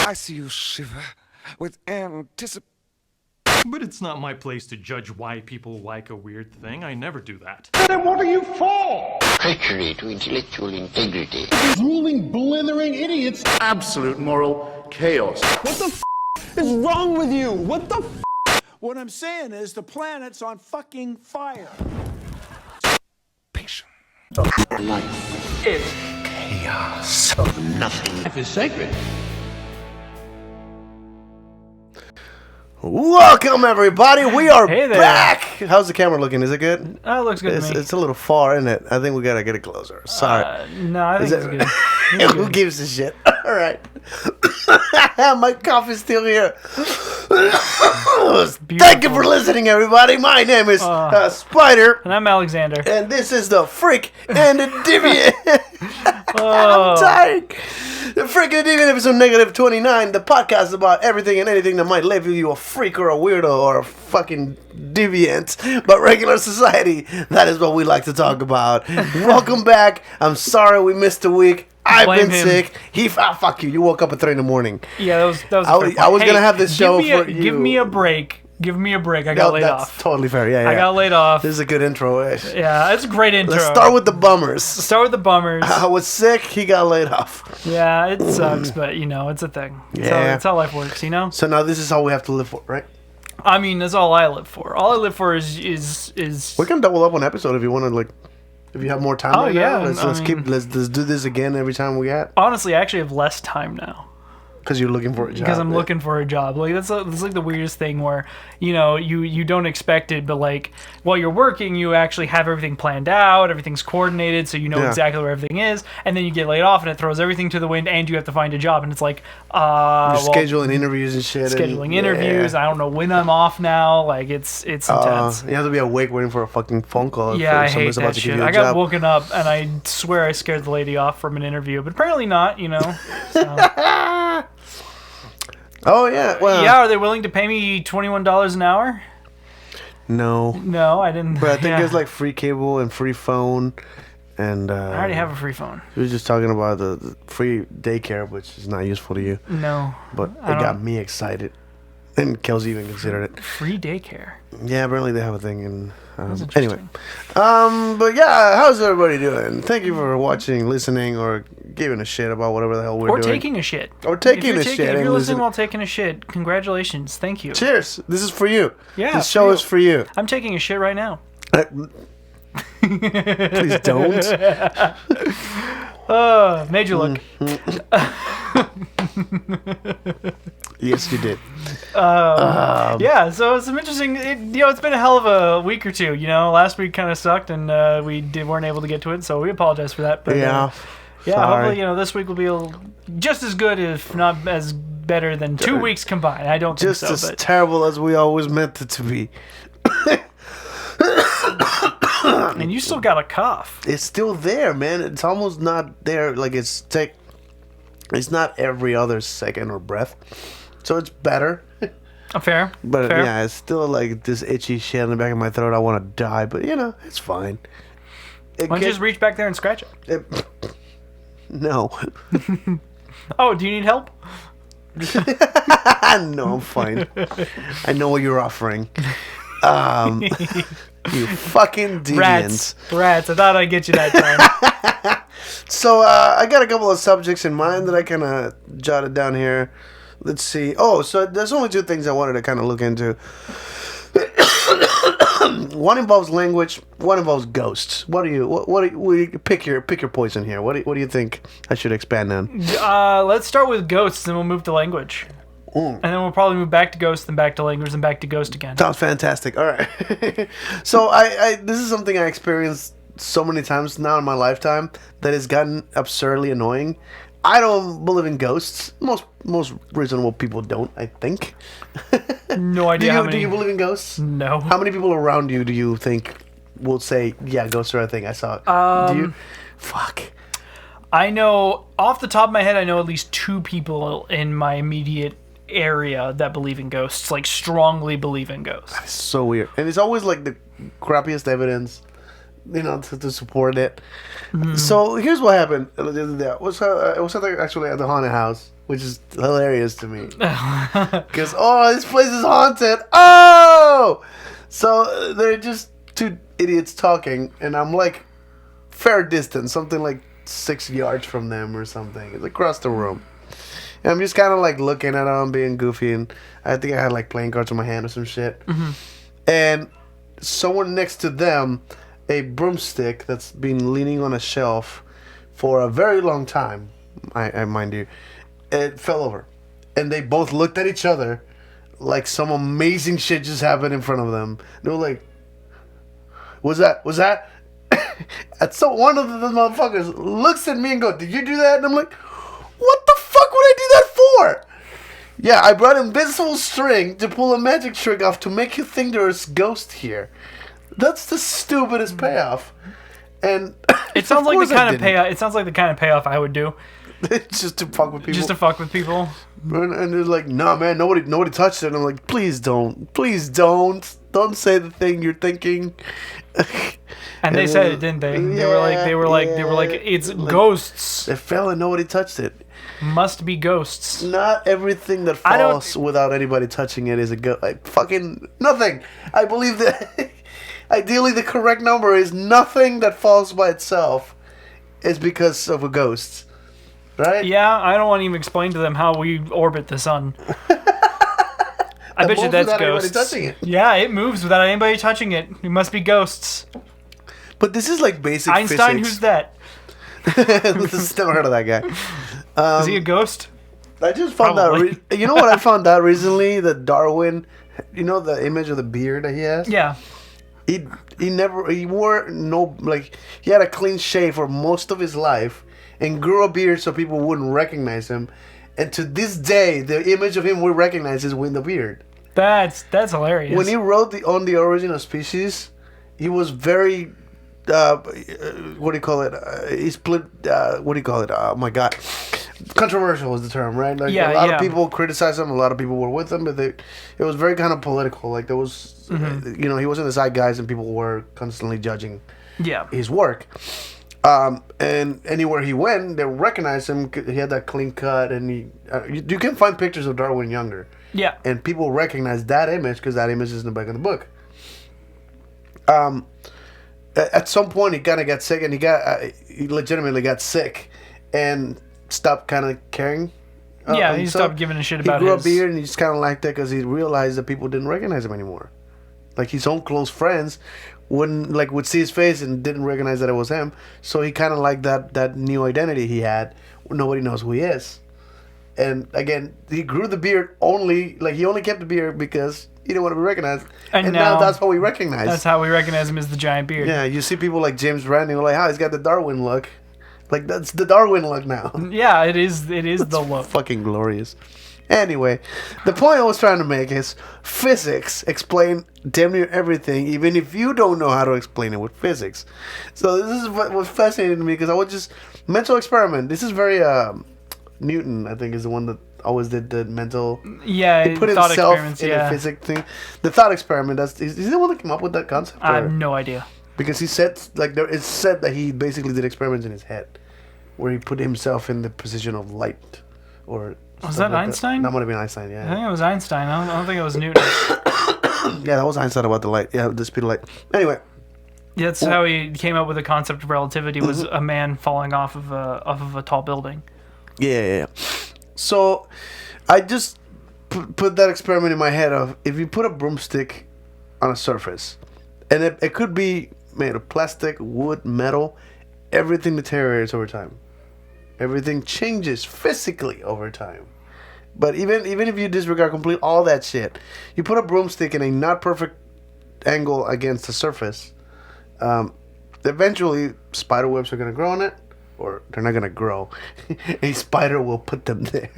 I see you shiver with anticipation. But it's not my place to judge why people like a weird thing. I never do that. Then what are you for? Treachery to intellectual integrity. Drooling, blithering idiots. Absolute moral chaos. What the f*** is wrong with you? What the f***? What I'm saying is the planet's on fucking fire. Patient. Life is chaos of nothing. Life is sacred. Welcome everybody, we are Hey there. back! How's the camera looking? Is it good? Oh, it looks good to me. It's a little far, isn't it? I think we gotta get it closer. Sorry. No, I think it's good. Who gives a shit? Alright. My coffee's still here. Thank you for listening, everybody. My name is Spider. And I'm Alexander. And this is the Freak and the Deviant. Oh. I'm tired. The Freak and the Deviant episode negative 29. The podcast about everything and anything that might label you a freak or a weirdo or a fucking deviant. But regular society, that is what we like to talk about. Welcome back. I'm sorry we missed a week. I've been sick. Fuck you. You woke up at 3 in the morning. Yeah, that was. I was gonna have this show for you. Give me a break. Give me a break. I got laid that's off. Totally fair. Yeah. I got laid off. This is a good intro. Yeah, it's a great intro. Let's start with the bummers. Start with the bummers. I was sick. He got laid off. Yeah, it sucks, but you know, it's a thing. Yeah. It's how life works, you know? So now this is how we have to live for, right? I mean, that's all I live for. All I live for is We can double up on episode if you want to, like, if you have more time. Oh, right yeah, now. Let's do this again every time we get. honestly, I actually have less time now. Because you're looking for a job. Because I'm looking for a job. Like that's like the weirdest thing where, you know, you don't expect it, but like while you're working, you actually have everything planned out, everything's coordinated, so you know exactly where everything is, and then you get laid off and it throws everything to the wind, and you have to find a job, and it's like, you're scheduling interviews and shit. Scheduling interviews. I don't know when I'm off now. Like it's intense. You have to be awake waiting for a fucking phone call. Yeah, I hate somebody's about that to give shit. you a I got job. woken up and I swear I scared the lady off from an interview, but apparently not. You know. So. Oh yeah, well. Yeah, are they willing to pay me $21 an hour? No. No, I didn't. But I think there's like free cable and free phone, and I already have a free phone. We were just talking about the free daycare, which is not useful to you. No. But it got me excited, and Kelsey even considered it. Free daycare. Yeah, apparently they have a thing, and That's anyway. But yeah, how's everybody doing? Thank you for watching, listening, or giving a shit about whatever the hell we're doing. Or taking a shit. Or taking a shit. If you're listening while taking a shit, congratulations. Thank you. Cheers. This is for you. Yeah. This show is for you. I'm taking a shit right now. Please don't. Made you look. Yes, you did. Yeah, so some interesting. It's been a hell of a week or two. You know, last week kind of sucked, and we weren't able to get to it, so we apologize for that. But yeah. Hopefully, this week will be just as good, if not as better than 2 weeks combined. I don't think so. Just as terrible as we always meant it to be. And you still got a cough. It's still there, man. It's almost not there. Like it's not every other second or breath. So it's better. Fair. But fair. yeah, it's still like this itchy shit in the back of my throat. I want to die, but it's fine. Why don't you just reach back there and scratch it? No. Oh, do you need help? No, I'm fine. I know what you're offering. You fucking deviants. Rats. I thought I'd get you that time. So I got a couple of subjects in mind that I kind of jotted down here. Let's see. Oh, so there's only two things I wanted to kind of look into. One involves language. One involves ghosts. What do you pick your poison here? What do you think I should expand on? Let's start with ghosts, then we'll move to language. And then we'll probably move back to ghost, then back to language, and back to ghost again. Sounds fantastic. All right. So this is something I experienced so many times now in my lifetime that has gotten absurdly annoying. I don't believe in ghosts. Most reasonable people don't, I think. No idea Do you believe in ghosts? No. How many people around you do you think will say, yeah, ghosts are a thing? I saw it. Do you? Fuck. I know, off the top of my head, I know at least 2 people in my immediate area that believe in ghosts, like strongly believe in ghosts. It's so weird. And it's always like the crappiest evidence, to support it. Mm-hmm. So here's what happened. It was actually at the haunted house which is hilarious to me. Because, oh, this place is haunted. Oh! So they're just two idiots talking, and I'm like fair distance, something like 6 yards from them or something. It's across the room. And I'm just kind of like looking at them, being goofy, and I think I had like playing cards in my hand or some shit. Mm-hmm. And someone next to them, a broomstick that's been leaning on a shelf for a very long time, I mind you, it fell over. And they both looked at each other like some amazing shit just happened in front of them. They were like, was that? And so one of the motherfuckers looks at me and goes, did you do that? And I'm like, what the fuck would I do that for? Yeah, I brought invisible string to pull a magic trick off to make you think there's ghost here. That's the stupidest payoff. And it sounds like the kind of payoff. It sounds like the kind of payoff I would do. Just to fuck with people. Just to fuck with people. And they're like, nah, man, nobody touched it. And I'm like, please don't say the thing you're thinking. And they said it, didn't they? They were like, it's like, ghosts. It fell and nobody touched it. Must be ghosts. Not everything that falls without anybody touching it is a ghost. Like, fucking nothing. I believe that ideally the correct number is nothing that falls by itself is because of a ghost. Right? Yeah, I don't want to even explain to them how we orbit the sun. I bet you that's ghosts. Touching it. Yeah, it moves without anybody touching it. It must be ghosts. But this is like basic Einstein, physics. who's that? Never heard of that guy. Is he a ghost? I just found out. You know what I found out recently? That Darwin, you know the image of the beard that he has? Yeah. He wore no, like, he had a clean shave for most of his life and grew a beard so people wouldn't recognize him. And to this day, the image of him we recognize is with the beard. That's hilarious. When he wrote on the Origin of Species, he was very, what do you call it? He split, what do you call it? Oh my God. Controversial is the term, right? Like, a lot of people criticized him, a lot of people were with him, but it was very kind of political. Like, there was, you know, he wasn't the zeitgeist and people were constantly judging his work. And anywhere he went, they recognized him. He had that clean cut, and you can find pictures of Darwin younger. Yeah. And people recognize that image because that image is in the back of the book. At some point, he kind of got sick, and he legitimately got sick, and stopped kind of caring. He stopped giving a shit about it. He grew a beard, and he just kind of liked it because he realized that people didn't recognize him anymore. Like, his own close friends would see his face and didn't recognize that it was him. So he kind of liked that new identity he had. Nobody knows who he is. And again, he grew the beard he only kept the beard because he didn't want to be recognized. And now that's how we recognize. That's how we recognize him as the giant beard. Yeah, you see people like James Randi, like, he's got the Darwin look. Like, that's the Darwin look now. Yeah, it is the look. Fucking glorious. Anyway, the point I was trying to make is physics explain damn near everything, even if you don't know how to explain it with physics. So this is what was fascinating to me because I was just mental experiment. This is very Newton, I think, is the one that always did the mental. Yeah, he put himself in a physics thing. The thought experiment. Is he the one that came up with that concept? I have no idea. Because he said it's said that he basically did experiments in his head, where he put himself in the position of light, or. Was that Einstein? That might have been Einstein, yeah. I think it was Einstein. I don't think it was Newton. Yeah, that was Einstein about the light. Yeah, the speed of light. Anyway. Yeah, that's how he came up with the concept of relativity, was a man falling off of a tall building. Yeah. So, I just put that experiment in my head of, if you put a broomstick on a surface, and it could be made of plastic, wood, metal, everything deteriorates over time. Everything changes physically over time. But even if you disregard complete all that shit, you put a broomstick in a not perfect angle against the surface, eventually spider webs are going to grow on it, or they're not going to grow. A spider will put them there.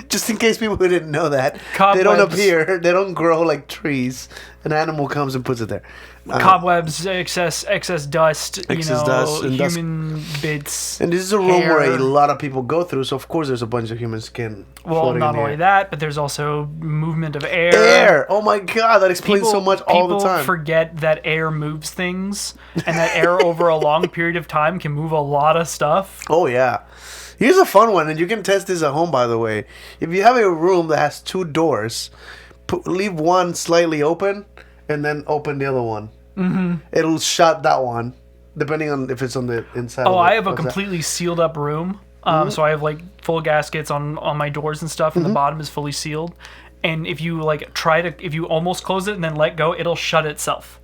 Just in case people didn't know that. Cobwebs. They don't appear. They don't grow like trees. An animal comes and puts it there. Cobwebs, excess dust, Dust and human bits. And this is a room hair. where a lot of people go through, so of course there's a bunch of human skin. Well, floating not in the only air. that, but there's also movement of air. Air! Oh my god, that explains so much all the time. People forget that air moves things, and that air over a long period of time can move a lot of stuff. Oh yeah. Here's a fun one, and you can test this at home, by the way. If you have a room that has 2 doors, leave one slightly open, and then open the other one. Mm-hmm. It'll shut that one, depending on if it's on the inside. Oh, I have a completely sealed up room. So I have like full gaskets on my doors and stuff, and the bottom is fully sealed. And if you like if you almost close it and then let go, it'll shut itself.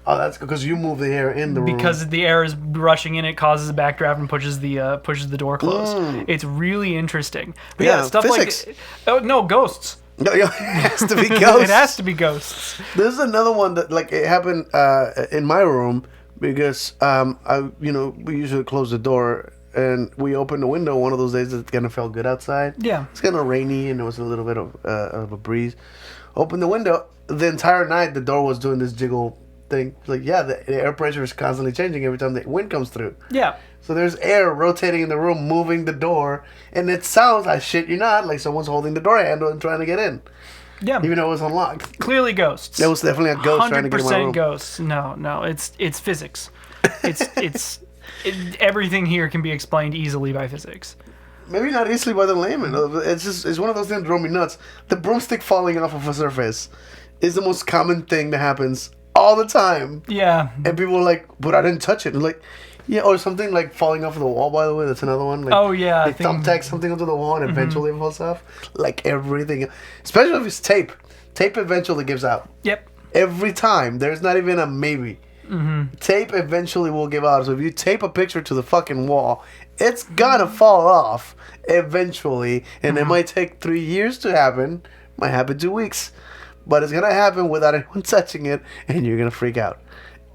Oh, that's because you move the air in the room. Because the air is rushing in, it causes a backdraft and pushes the door closed. It's really interesting. But yeah, stuff physics. like no ghosts. No, it has to be ghosts. It has to be ghosts. There's another one that like it happened in my room because we usually close the door and we opened the window one of those days that kind of felt good outside. Yeah. It's kind of rainy and there was a little bit of a breeze. Opened the window. The entire night the door was doing this jiggle thing. Like, yeah, the air pressure is constantly changing every time the wind comes through. Yeah. So there's air rotating in the room, moving the door, and it sounds, I shit you not, like someone's holding the door handle and trying to get in. Yeah. Even though it was unlocked. Clearly ghosts. There was definitely a ghost trying to get in my room. 100% ghosts. No, it's physics. Everything here can be explained easily by physics. Maybe not easily by the layman. It's one of those things that drove me nuts. The broomstick falling off of a surface is the most common thing that happens all the time. Yeah. And people are like, but I didn't touch it. And like, yeah, or something like falling off of the wall, by the way. That's another one. Like, oh, yeah. They thumbtack something onto the wall and eventually it falls off. Like everything. Especially if it's tape. Tape eventually gives out. Yep. Every time. There's not even a maybe. Tape eventually will give out. So if you tape a picture to the fucking wall, it's gonna fall off eventually. And it might take 3 years to happen. Might happen 2 weeks. But it's gonna happen without anyone touching it, and you're gonna freak out.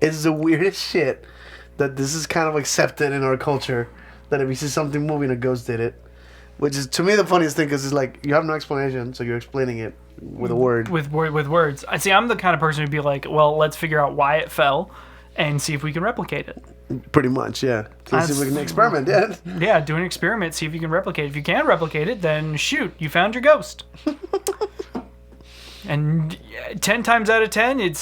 It's the weirdest shit that this is kind of accepted in our culture. That if you see something moving, a ghost did it. Which is, to me, the funniest thing, because it's like, you have no explanation, so you're explaining it with a word. With words. I see, I'm the kind of person who'd be like, well, let's figure out why it fell, and see if we can replicate it. Pretty much, yeah. So let's see if we can experiment, yeah. Yeah, do an experiment, see if you can replicate it. If you can replicate it, then shoot, you found your ghost. And 10 times out of 10,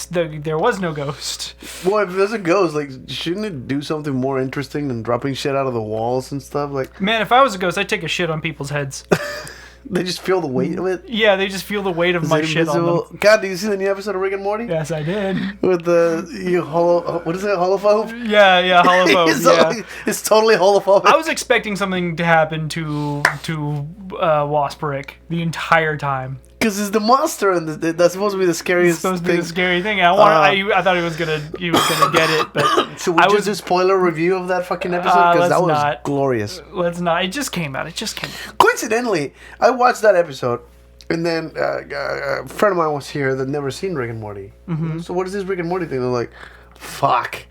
there was no ghost. Well, if there's a ghost, like, shouldn't it do something more interesting than dropping shit out of the walls and stuff? Like, man, if I was a ghost, I'd take a shit on people's heads. They just feel the weight of it? Yeah, they just feel the weight of my shit on them. God, did you see the new episode of Rick and Morty? Yes, I did. With what is it, holophobe? Yeah, holophobe, It's totally holophobic. I was expecting something to happen to Wasp Rick the entire time. Because it's the monster, and that's supposed to be the scariest It's supposed to thing. be the scary thing. I thought he was gonna get it, but Should we just do a spoiler review of that fucking episode? Because that was glorious. Let's not. It just came out. Coincidentally, I watched that episode, and then a friend of mine was here that never seen Rick and Morty. Mm-hmm. So what is this Rick and Morty thing? They're like, fuck.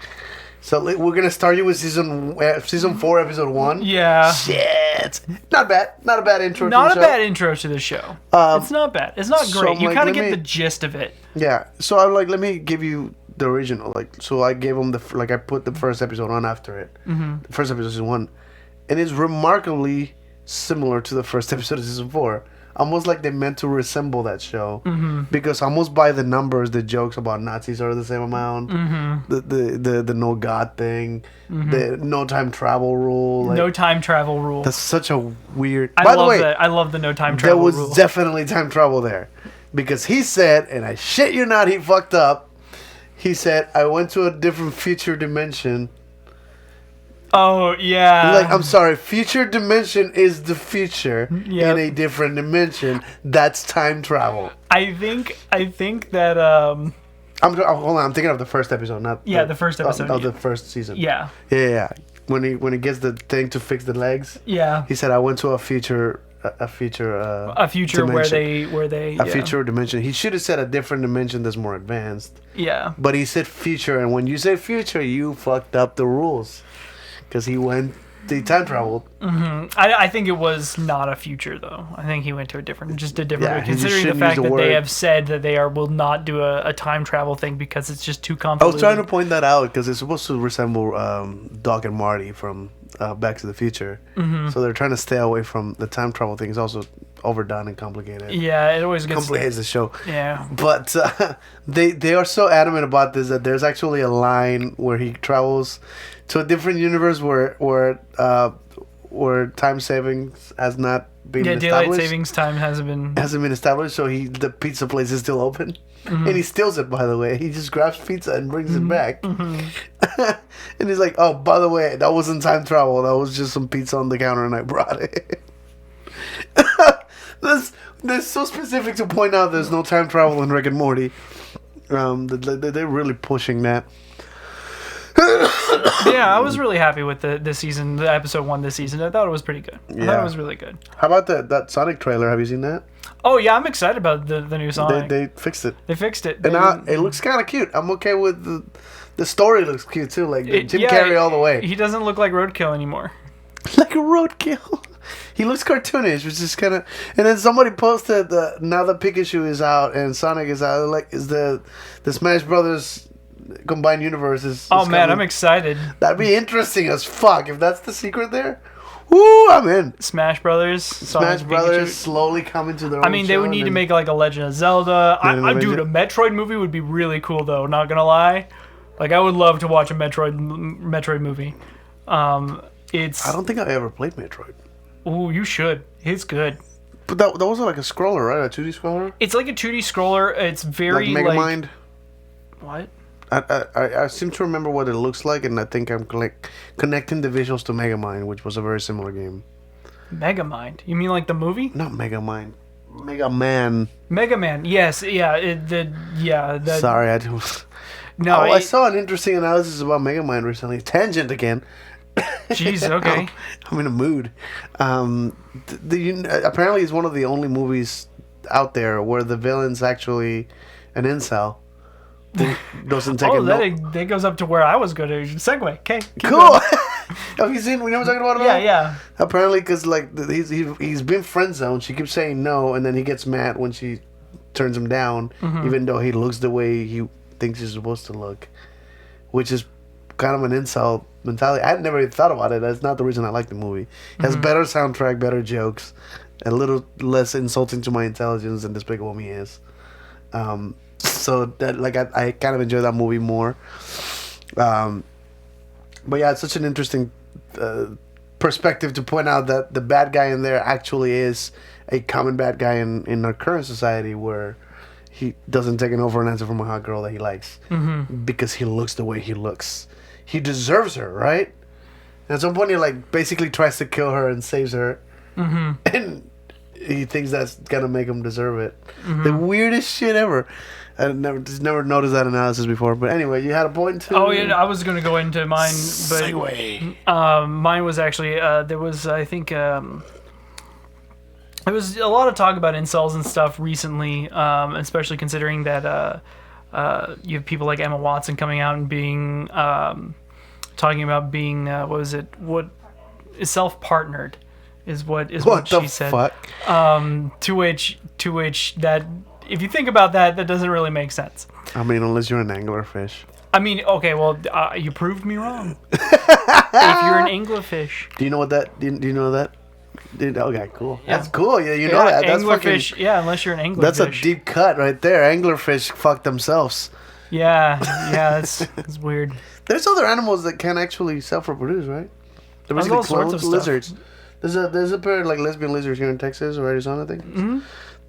So we're gonna start you with season 4, episode 1. Yeah. Shit. Not bad. Not a bad intro. Not to the a show. bad intro to the show. It's not bad. It's not so great. You like, kind of let get me- the gist of it. Yeah. So I'm like, let me give you the original. Like, so I gave him I put the first episode on after it. Mm-hmm. The first episode is season 1, and it's remarkably similar to the first episode of season 4. Almost like they meant to resemble that show, because almost by the numbers, the jokes about Nazis are the same amount. Mm-hmm. The no God thing, the no time travel rule. Like, No time travel rule. That's such a weird. I By the love way, that. I love the no time there travel was rule. definitely time travel there, because he said, and I shit you not, he fucked up. He said, I went to a different future dimension. Oh yeah. Like, I'm sorry, future dimension is the future Yep. in a different dimension. That's time travel. I think that hold on, I'm thinking of the first episode, not the first episode, of the first season. yeah. Yeah. When he gets the thing to fix the legs, Yeah. he said, I went to a future A future dimension. where they A future dimension. He should have said a different dimension that's more advanced. Yeah. But he said future, and when you say future, you fucked up the rules. Because he went they time traveled. I think it was not a future though. I think he went to a different Yeah, he just considering the shouldn't fact use the that they word. have said that they will not do a time travel thing because it's just too I convoluted. was trying to point that out because it's supposed to resemble Doc and Marty from Back to the Future. So they're trying to stay away from the time travel thing. It's also overdone and complicated. Yeah, it always gets Complicates the show. Yeah. But they are so adamant about this that there's actually a line where he travels to a different universe where time savings has not been daylight established. savings time hasn't been established, so the pizza place is still open. And he steals it, by the way. He just grabs pizza and brings it back. And he's like, oh, by the way, that wasn't time travel. That was just some pizza on the counter and I brought it. That's so specific to point out there's no time travel in Rick and Morty. They're really pushing that. Yeah, I was really happy with the season, the episode 1 this season. I thought it was pretty good. I thought it was really good. How about that Sonic trailer? Have you seen that? Oh yeah, I'm excited about the new Sonic. They fixed it. They fixed it. And now it looks kind of cute. I'm okay with the story. Looks cute too. Like Jim Carrey all the way. He doesn't look like Roadkill anymore. Like a roadkill. He looks cartoonish, which is kind of. And then somebody posted now that Pikachu is out and Sonic is out. Like, is the Smash Brothers combined universe is? Oh man, coming. I'm excited. That'd be interesting as fuck if that's the secret there. Woo, I'm in. Smash Brothers. Smash Brothers slowly coming to their own. I mean, they would need to make like a Legend of Zelda. Dude, a Metroid movie would be really cool though. Not gonna lie, like I would love to watch a Metroid movie. I don't think I ever played Metroid. Ooh, you should. It's good. But that wasn't like a scroller, right? A 2D scroller. It's like a 2D scroller. It's very like Megamind. What? I seem to remember what it looks like, and I think I'm connecting the visuals to Megamind, which was a very similar game. Megamind? You mean like the movie? Not Megamind. Mega Man. Mega Man. Yes. Yeah. Sorry, I do. No. I saw an interesting analysis about Megamind recently. Tangent again. Jeez. Okay. I'm in a mood. Apparently, it's one of the only movies out there where the villain's actually an incel. Doesn't take that goes up to where I was going to segue. Okay. Cool. Have you seen? We never talking about it. Yeah. Apparently, because like he's been friend zoned. She keeps saying no, and then he gets mad when she turns him down, even though he looks the way he thinks he's supposed to look, which is kind of an incel mentality. I had never even thought about it. That's not the reason I like the movie. It has better soundtrack, better jokes, a little less insulting to my intelligence than Despicable Me is. So that like I kind of enjoy that movie more. But yeah, it's such an interesting perspective to point out that the bad guy in there actually is a common bad guy in our current society, where he doesn't take an over and answer from a hot girl that he likes because he looks the way he looks. He deserves her, right? And at some point, he like basically tries to kill her and saves her, and he thinks that's gonna make him deserve it. The weirdest shit ever. I never noticed that analysis before. But anyway, you had a point too. Oh yeah, I was going to go into mine, but Segue. Mine was actually there was I think there was a lot of talk about incels and stuff recently, especially considering that you have people like Emma Watson coming out and being talking about being what is self-partnered is what she said. Fuck? To which that. If you think about that, that doesn't really make sense. I mean, unless you're an anglerfish. I mean, okay, well, you proved me wrong. If you're an anglerfish. Do you know what that? Do you know that? Okay, cool. Yeah. That's cool. Yeah, you know that. That's anglerfish. fucking, yeah, unless you're an anglerfish. That's a deep cut right there. Anglerfish fuck themselves. Yeah, that's weird. There's other animals that can actually self-reproduce, right? They're basically all sorts of clones. Lizards. There's a pair of like lesbian lizards here in Texas or Arizona, I think. Mm-hmm.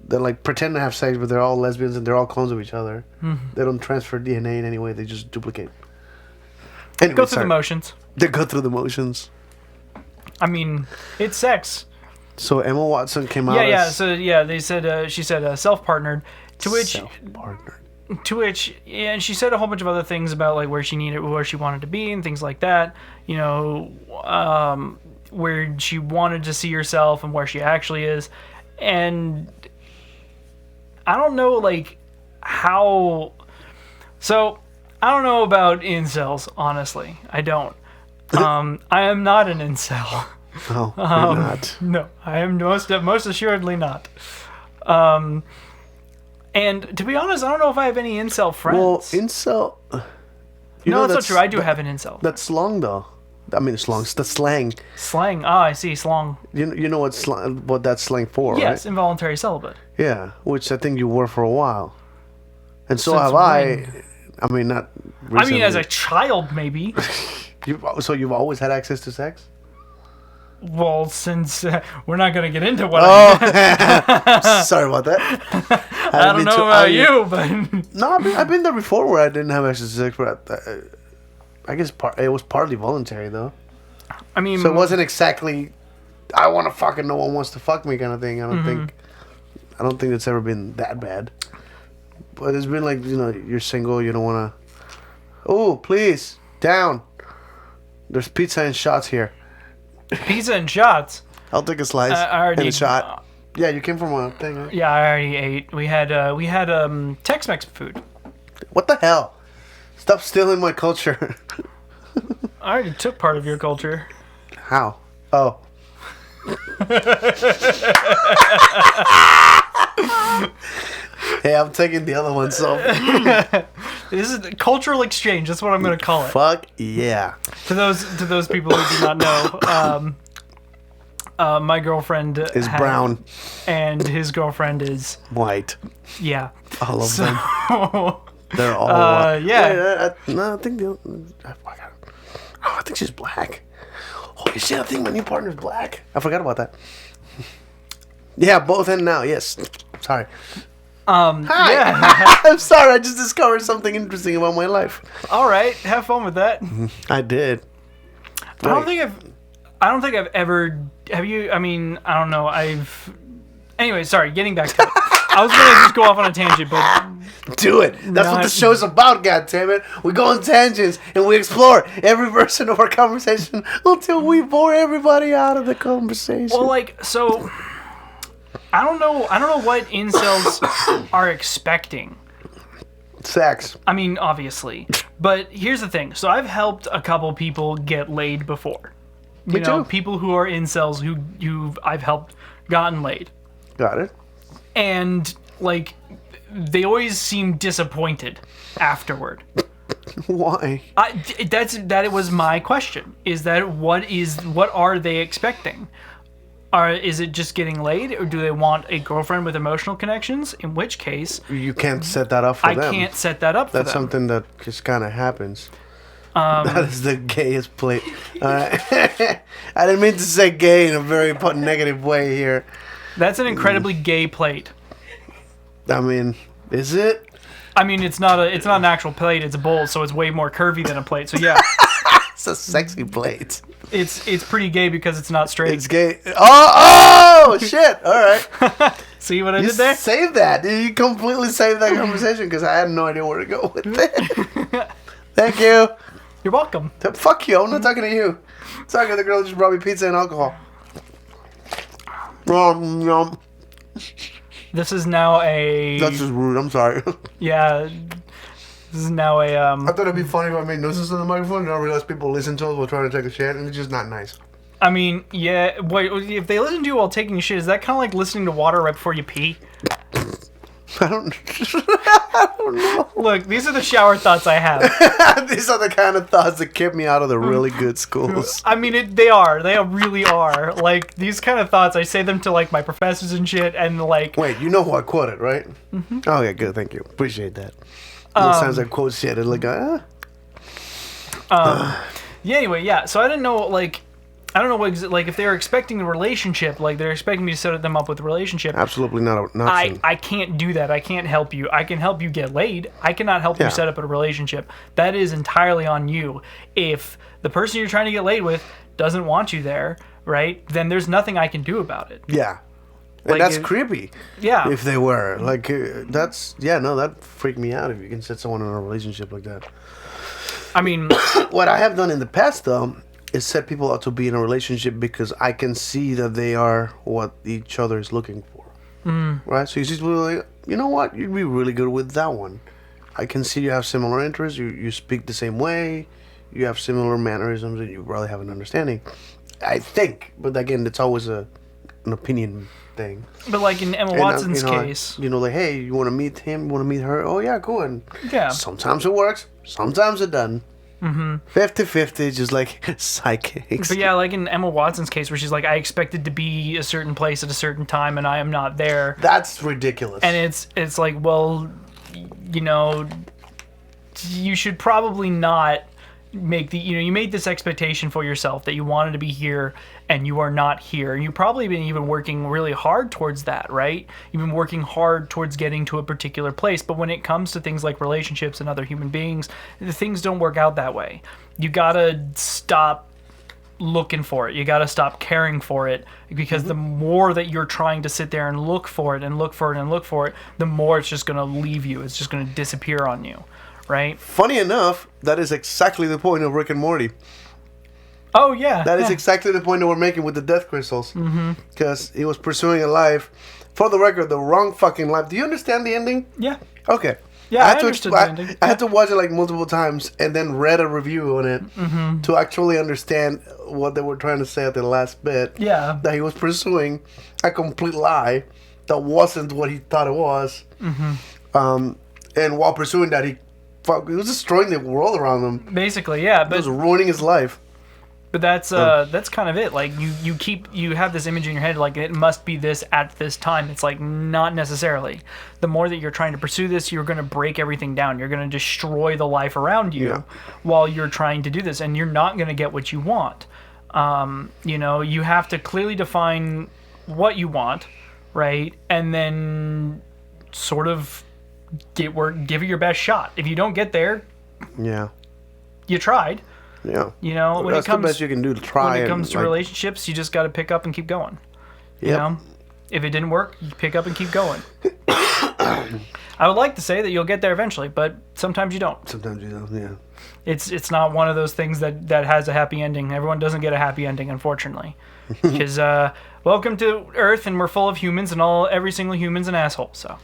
They like pretend to have sex, but they're all lesbians and they're all clones of each other. Mm-hmm. They don't transfer DNA in any way. They just duplicate. Anyway, go through the motions. They go through the motions. I mean, it's sex. So Emma Watson came out. Yeah. So yeah, they said she said self-partnered. To which, and she said a whole bunch of other things about like where she wanted to be and things like that. You know, where she wanted to see herself and where she actually is, and I don't know like how. So I don't know about incels, honestly. I don't. I am not an incel. Oh, you're not. No, I am most assuredly not. And to be honest, I don't know if I have any incel friends. Well, incel. No, that's not true. I do have an incel. That's slong, though. I mean, slong's the slang. Slang. Ah, I see. Slong. You know what that's slang for, Yes, right? involuntary celibate. Yeah, which I think you were for a while. And so Since have when? I mean, not recently. I mean, as a child, maybe. So you've always had access to sex? Well, since we're not going to get into what Sorry about that. I don't know about you, but No, I've been there before where I didn't have access to sex, but I guess it was partly voluntary, though. I mean, So it wasn't exactly, I want to fuck and no one wants to fuck me kind of thing. I don't think it's ever been that bad. But it's been like, you're single, you don't want to. Oh, please, down. There's pizza and shots here. pizza and shots. I'll take a slice I already and a shot. Yeah, you came from a thing, right? Yeah, I already ate. We had Tex-Mex food. What the hell? Stop stealing my culture. I already took part of your culture. How? Oh. Hey, I'm taking the other one, so This is cultural exchange. That's what I'm going to call it. fuck yeah. To those people who do not know, my girlfriend Is brown, and his girlfriend is white, yeah. all of So them. They're all white. yeah. No, I think I think she's black. Holy shit, I think my new partner's black. I forgot about that. Yeah, both and now, yes. Sorry. Hi. Yeah. I'm sorry, I just discovered something interesting about my life. All right, have fun with that. I did. I don't think I've ever. Have you? I mean, I don't know. Anyway, sorry. Getting back to it. I was gonna just go off on a tangent, but Do it. That's what the show's about, goddammit. We go on tangents and we explore every version of our conversation until we bore everybody out of the conversation. well, like so. I don't know what incels are expecting. Sex. I mean, obviously, but here's the thing. So I've helped a couple people get laid before. You know, too. people who are incels who I've helped gotten laid. Got it. And like they always seem disappointed afterward. Why? That was my question. Is that what are they expecting? Is it just getting laid, or do they want a girlfriend with emotional connections? In which case, You can't set that up for them. I can't set that up for That's them. something that just kind of happens. That is the gayest plate. I didn't mean to say gay in a very negative way here. That's an incredibly gay plate. I mean, is it? I mean, it's not an actual plate. It's a bowl, so it's way more curvy than a plate. So yeah, It's a sexy plate. it's pretty gay because it's not straight. It's gay. Oh shit! All right. See what I You did there? saved that. You completely saved that conversation because I had no idea where to go with it. Thank you. You're welcome. Fuck you. I'm not talking to you. I'm talking to the girl who just brought me pizza and alcohol. Yum. This is now a That's just rude. I'm sorry. yeah. This is now a I thought it'd be funny if I made noises on the microphone and I realized people listen to us while trying to take a shit, and it's just not nice. I mean, yeah. Wait, if they listen to you while taking shit, is that kind of like listening to water right before you pee? I don't know. Look, these are the shower thoughts I have. These are the kind of thoughts that kept me out of the really good schools. I mean, they really are. Like, these kind of thoughts, I say them to, like, my professors and shit, and, like... Wait, you know who I quoted, right? Mm-hmm. Oh, yeah, good. Thank you. Appreciate that. Most times I quote shit and like, Yeah, anyway, yeah. So I didn't know, like... I don't know what... Like, if they're expecting a relationship, like, they're expecting me to set them up with a relationship... Absolutely not an option. I can't do that. I can't help you. I can help you get laid. I cannot help you set up a relationship. That is entirely on you. If the person you're trying to get laid with doesn't want you there, right, then there's nothing I can do about it. Yeah. And Like, that's creepy. Yeah. If they were. Like, that's... Yeah, no, that freaked me out if you can set someone in a relationship like that. I mean... What I have done in the past, though, is set people up to be in a relationship because I can see that they are what each other is looking for. Right? So you see people like, you know what? You'd be really good with that one. I can see you have similar interests. You speak the same way. you have similar mannerisms and you probably have an understanding. I think, but again, it's always an opinion thing. But like in Emma Watson's case, like, hey, you want to meet him? You want to meet her? Oh yeah, go on. Yeah. Sometimes it works. Sometimes it doesn't. 50-50, just like psychics. But yeah, like in Emma Watson's case, where she's like, I expected to be a certain place at a certain time, and I am not there. That's ridiculous. And it's like, well, you know, you should probably not make you made this expectation for yourself that you wanted to be here and you are not here. And you've probably been even working really hard towards that, right? You've been working hard towards getting to a particular place. But when it comes to things like relationships and other human beings, the things don't work out that way. You gotta stop looking for it. You gotta stop caring for it, because the more that you're trying to sit there and look for it and look for it and look for it, the more it's just gonna leave you. It's just gonna disappear on you. Right? Funny enough, that is exactly the point of Rick and Morty. Oh, yeah. That is exactly the point that we're making with the death crystals. Because he was pursuing a life, for the record, the wrong fucking life. Do you understand the ending? Yeah. Okay. Yeah, I understood the ending. I had to watch it like multiple times and then read a review on it to actually understand what they were trying to say at the last bit. Yeah. That he was pursuing a complete lie that wasn't what he thought it was. And while pursuing that, he was destroying the world around him. Basically, yeah. But, he was ruining his life. But that's kind of it. Like you have this image in your head, like it must be this at this time. It's like not necessarily. The more that you're trying to pursue this, you're going to break everything down. You're going to destroy the life around you while you're trying to do this, and you're not going to get what you want. You have to clearly define what you want, right? And then sort of give it your best shot. If you don't get there, you tried. Yeah. When that's it comes the best you can do to try. When it comes to relationships, you just got to pick up and keep going. You know, if it didn't work, you pick up and keep going. I would like to say that you'll get there eventually, but sometimes you don't. Sometimes you don't. Yeah. It's not one of those things that has a happy ending. Everyone doesn't get a happy ending, unfortunately. Because welcome to Earth, and we're full of humans, and every single human's an asshole. So.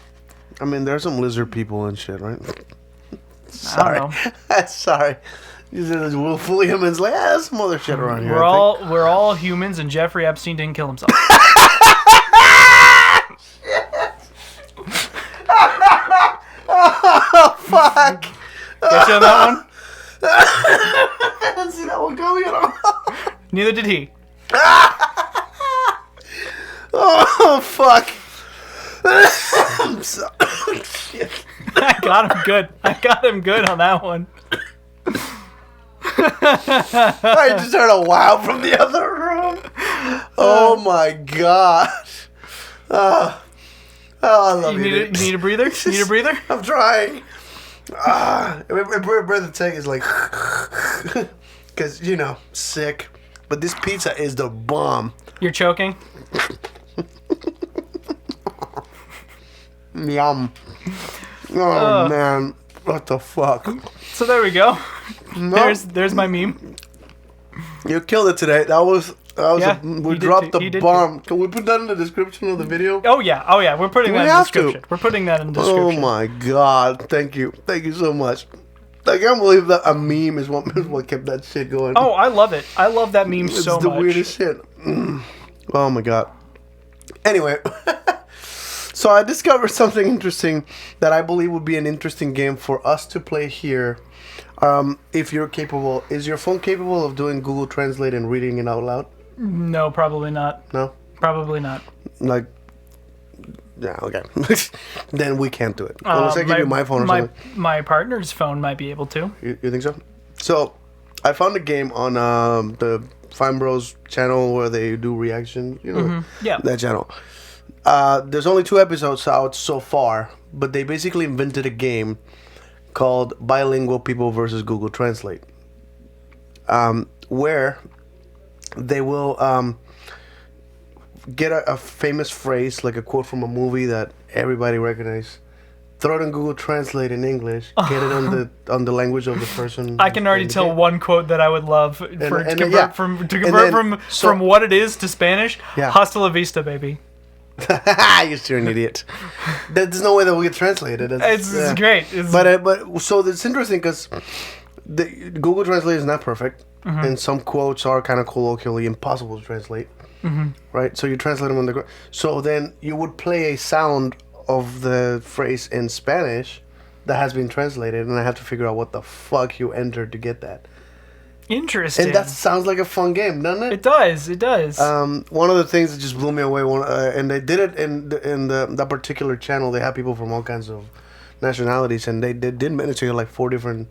I mean, there's some lizard people and shit, right? Sorry. I don't know. Sorry. You said there's willful humans. Like, there's some other shit around here. We're all humans, and Jeffrey Epstein didn't kill himself. Oh, fuck. Get you on that one? I didn't see that one coming at all. Neither did he. Oh, fuck. I'm sorry. Shit. I got him good on that one. I just heard a wow from the other room. Oh my gosh. Oh, I love you. You need a breather? You need a breather? I'm trying. My breath take is like, because, sick. But this pizza is the bomb. You're choking? Yum. Oh, man. What the fuck? So there we go. No. There's my meme. You killed it today. That was we dropped the bomb. Can we put that in the description of the video? Oh yeah. We're putting that in the description. We're putting that in the description. Oh my god. Thank you so much. I can't believe that a meme is what kept that shit going. Oh, I love it. I love that meme so much. It's the weirdest shit. Oh my god. Anyway, so I discovered something interesting that I believe would be an interesting game for us to play here. If you're capable, is your phone capable of doing Google Translate and reading it out loud? No, probably not. No? Probably not. Like, yeah, okay. Then we can't do it. Unless I give you my phone or something. My partner's phone might be able to. You think so? So, I found a game on the Fine Bros channel where they do reaction, that channel. There's only 2 episodes out so far, but they basically invented a game called Bilingual People versus Google Translate, where they will get a famous phrase, like a quote from a movie that everybody recognizes, throw it in Google Translate in English, get it on the language of the person. I can already tell one quote that I would love to convert from what it is to Spanish. Yeah. Hasta la vista, baby. You're an idiot. There's no way that we can translate it. It's great. But so it's interesting because Google Translate is not perfect, and some quotes are kind of colloquially impossible to translate. Right? So you translate them on the. So then you would play a sound of the phrase in Spanish that has been translated, and I have to figure out what the fuck you entered to get that. Interesting. And that sounds like a fun game, doesn't it? It does. It does. One of the things that just blew me away, and they did it in that particular channel. They have people from all kinds of nationalities, and they did manage to get like four different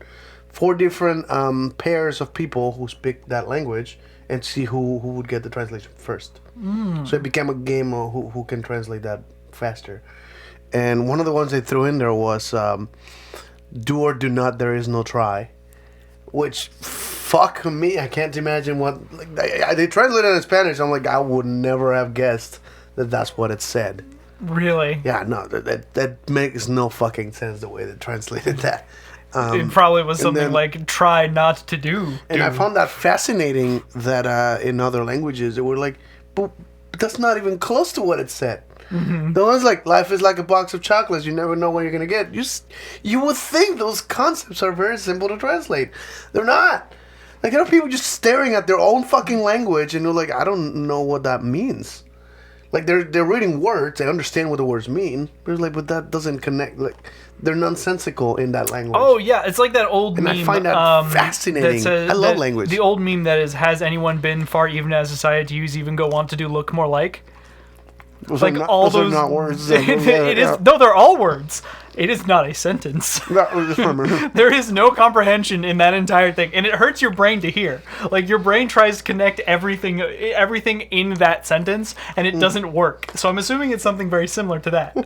pairs of people who speak that language, and see who would get the translation first. So it became a game of who can translate that faster. And one of the ones they threw in there was "Do or do not. There is no try," which. Fuck me, I can't imagine what... Like, they translated it in Spanish. I'm like, I would never have guessed that that's what it said. Really? Yeah, no, that makes no fucking sense the way they translated that. It probably was something like, try not to do. And I found that fascinating that in other languages, they were like, but that's not even close to what it said. The one's like, life is like a box of chocolates. You never know what you're going to get. You would think those concepts are very simple to translate. They're not. Like, there are people just staring at their own fucking language, and they're like, I don't know what that means. Like, they're reading words, they understand what the words mean, but that doesn't connect. Like, they're nonsensical in that language. Oh, yeah, it's like that old meme. And I find that fascinating. I love language. The old meme that is, has anyone been far even as decided to use even go want to do look more like? Those like are all those those are not words. it is no, they're all words. It is not a sentence. There is no comprehension in that entire thing, and it hurts your brain to hear. Like, your brain tries to connect everything in that sentence, and it doesn't work. So I'm assuming it's something very similar to that.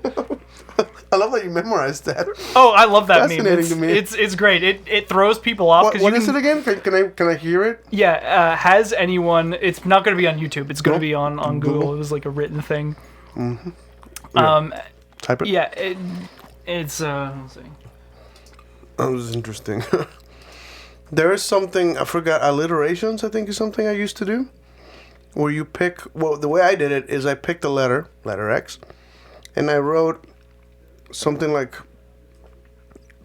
I love that you memorized that. Oh, I love that meme. Fascinating to me. It's great. It throws people off. What is it again? Can I hear it? Yeah. Has anyone? It's not going to be on YouTube. It's going to be on Google. It was like a written thing. Type it. Yeah. It's let's see. That was interesting. There is something, I forgot, alliterations, I think, is something I used to do. Where you pick, well, the way I did it is I picked a letter X, and I wrote something like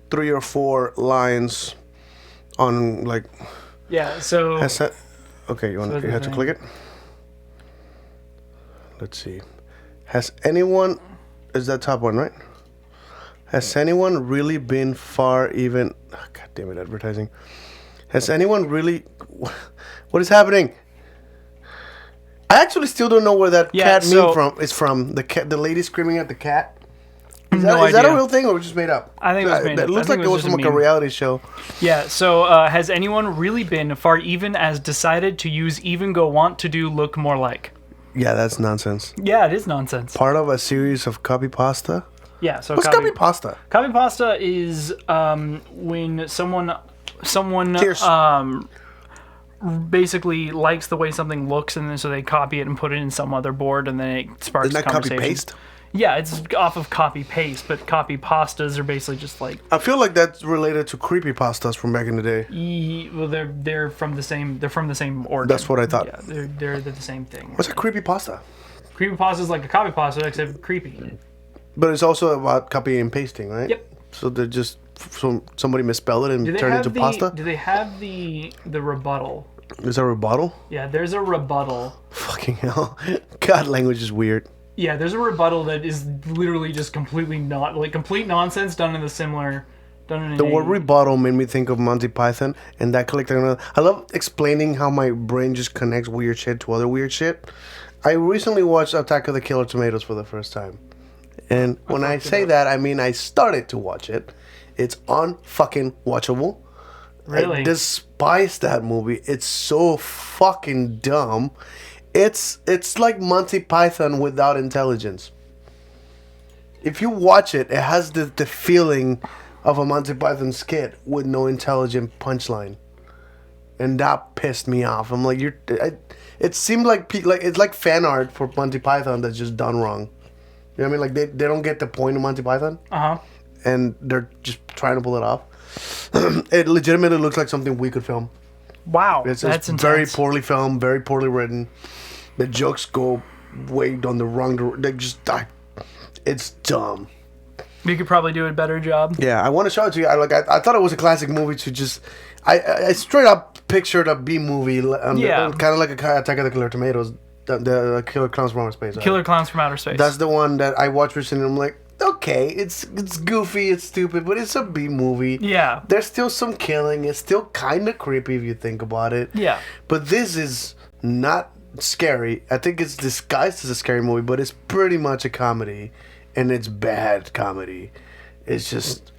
3 or 4 lines on, like... Yeah, so... Okay, you have to click it? Let's see. Has anyone... Is that top one, right? Has anyone really been far even... Oh, God damn it, advertising. Has anyone really... What is happening? I actually still don't know where that cat meme is from. The lady screaming at the cat. Is that a real thing or just made up? I think it was made up. It looks like it was from like a reality show. Yeah, so has anyone really been far even as decided to use even go want to do look more like? Yeah, that's nonsense. Yeah, it is nonsense. Part of a series of copy pasta? Yeah, so what's copy pasta? Copy pasta is when someone basically likes the way something looks, and then so they copy it and put it in some other board, and then it sparks Isn't that conversation. copy paste? Yeah, it's off of copy paste, but copy pastas are basically just like. I feel like that's related to creepy pastas from back in the day. Well, they're from the same. They're from the same order. That's what I thought. Yeah, they're the same thing. What's a creepy pasta? Creepy pasta is like a copy pasta, except creepy. But it's also about copying and pasting, right? Yep. So they're just somebody misspelled it and turned it into pasta. Do they have the rebuttal? Is there a rebuttal? Yeah, there's a rebuttal. Fucking hell. God, language is weird. Yeah, there's a rebuttal that is literally just completely complete nonsense done in The word rebuttal made me think of Monty Python, and that clicked on. I love explaining how my brain just connects weird shit to other weird shit. I recently watched Attack of the Killer Tomatoes for the first time. And when I say that, I mean I started to watch it. It's unfucking watchable. Really? I despise that movie. It's so fucking dumb. It's like Monty Python without intelligence. If you watch it, it has the feeling of a Monty Python skit with no intelligent punchline. And that pissed me off. I'm like, it seemed like it's like fan art for Monty Python that's just done wrong. You know what I mean? Like, they don't get the point of Monty Python. Uh-huh. And they're just trying to pull it off. It legitimately looks like something we could film. Wow, it's that's intense. Very poorly filmed, very poorly written. The jokes go way on the wrong direction. They just die. It's dumb. You could probably do a better job. Yeah, I want to show it to you. I thought it was a classic movie to just. I straight up pictured a B movie. Yeah. Kind of like Attack of the Killer Tomatoes, the Killer Clowns from Outer Space. Right? Killer Clowns from Outer Space. That's the one that I watched recently. And I'm like, okay, it's goofy, it's stupid, but it's a B movie. Yeah. There's still some killing. It's still kind of creepy if you think about it. Yeah. But this is not scary. I think it's disguised as a scary movie, but it's pretty much a comedy, and it's bad comedy. It's just,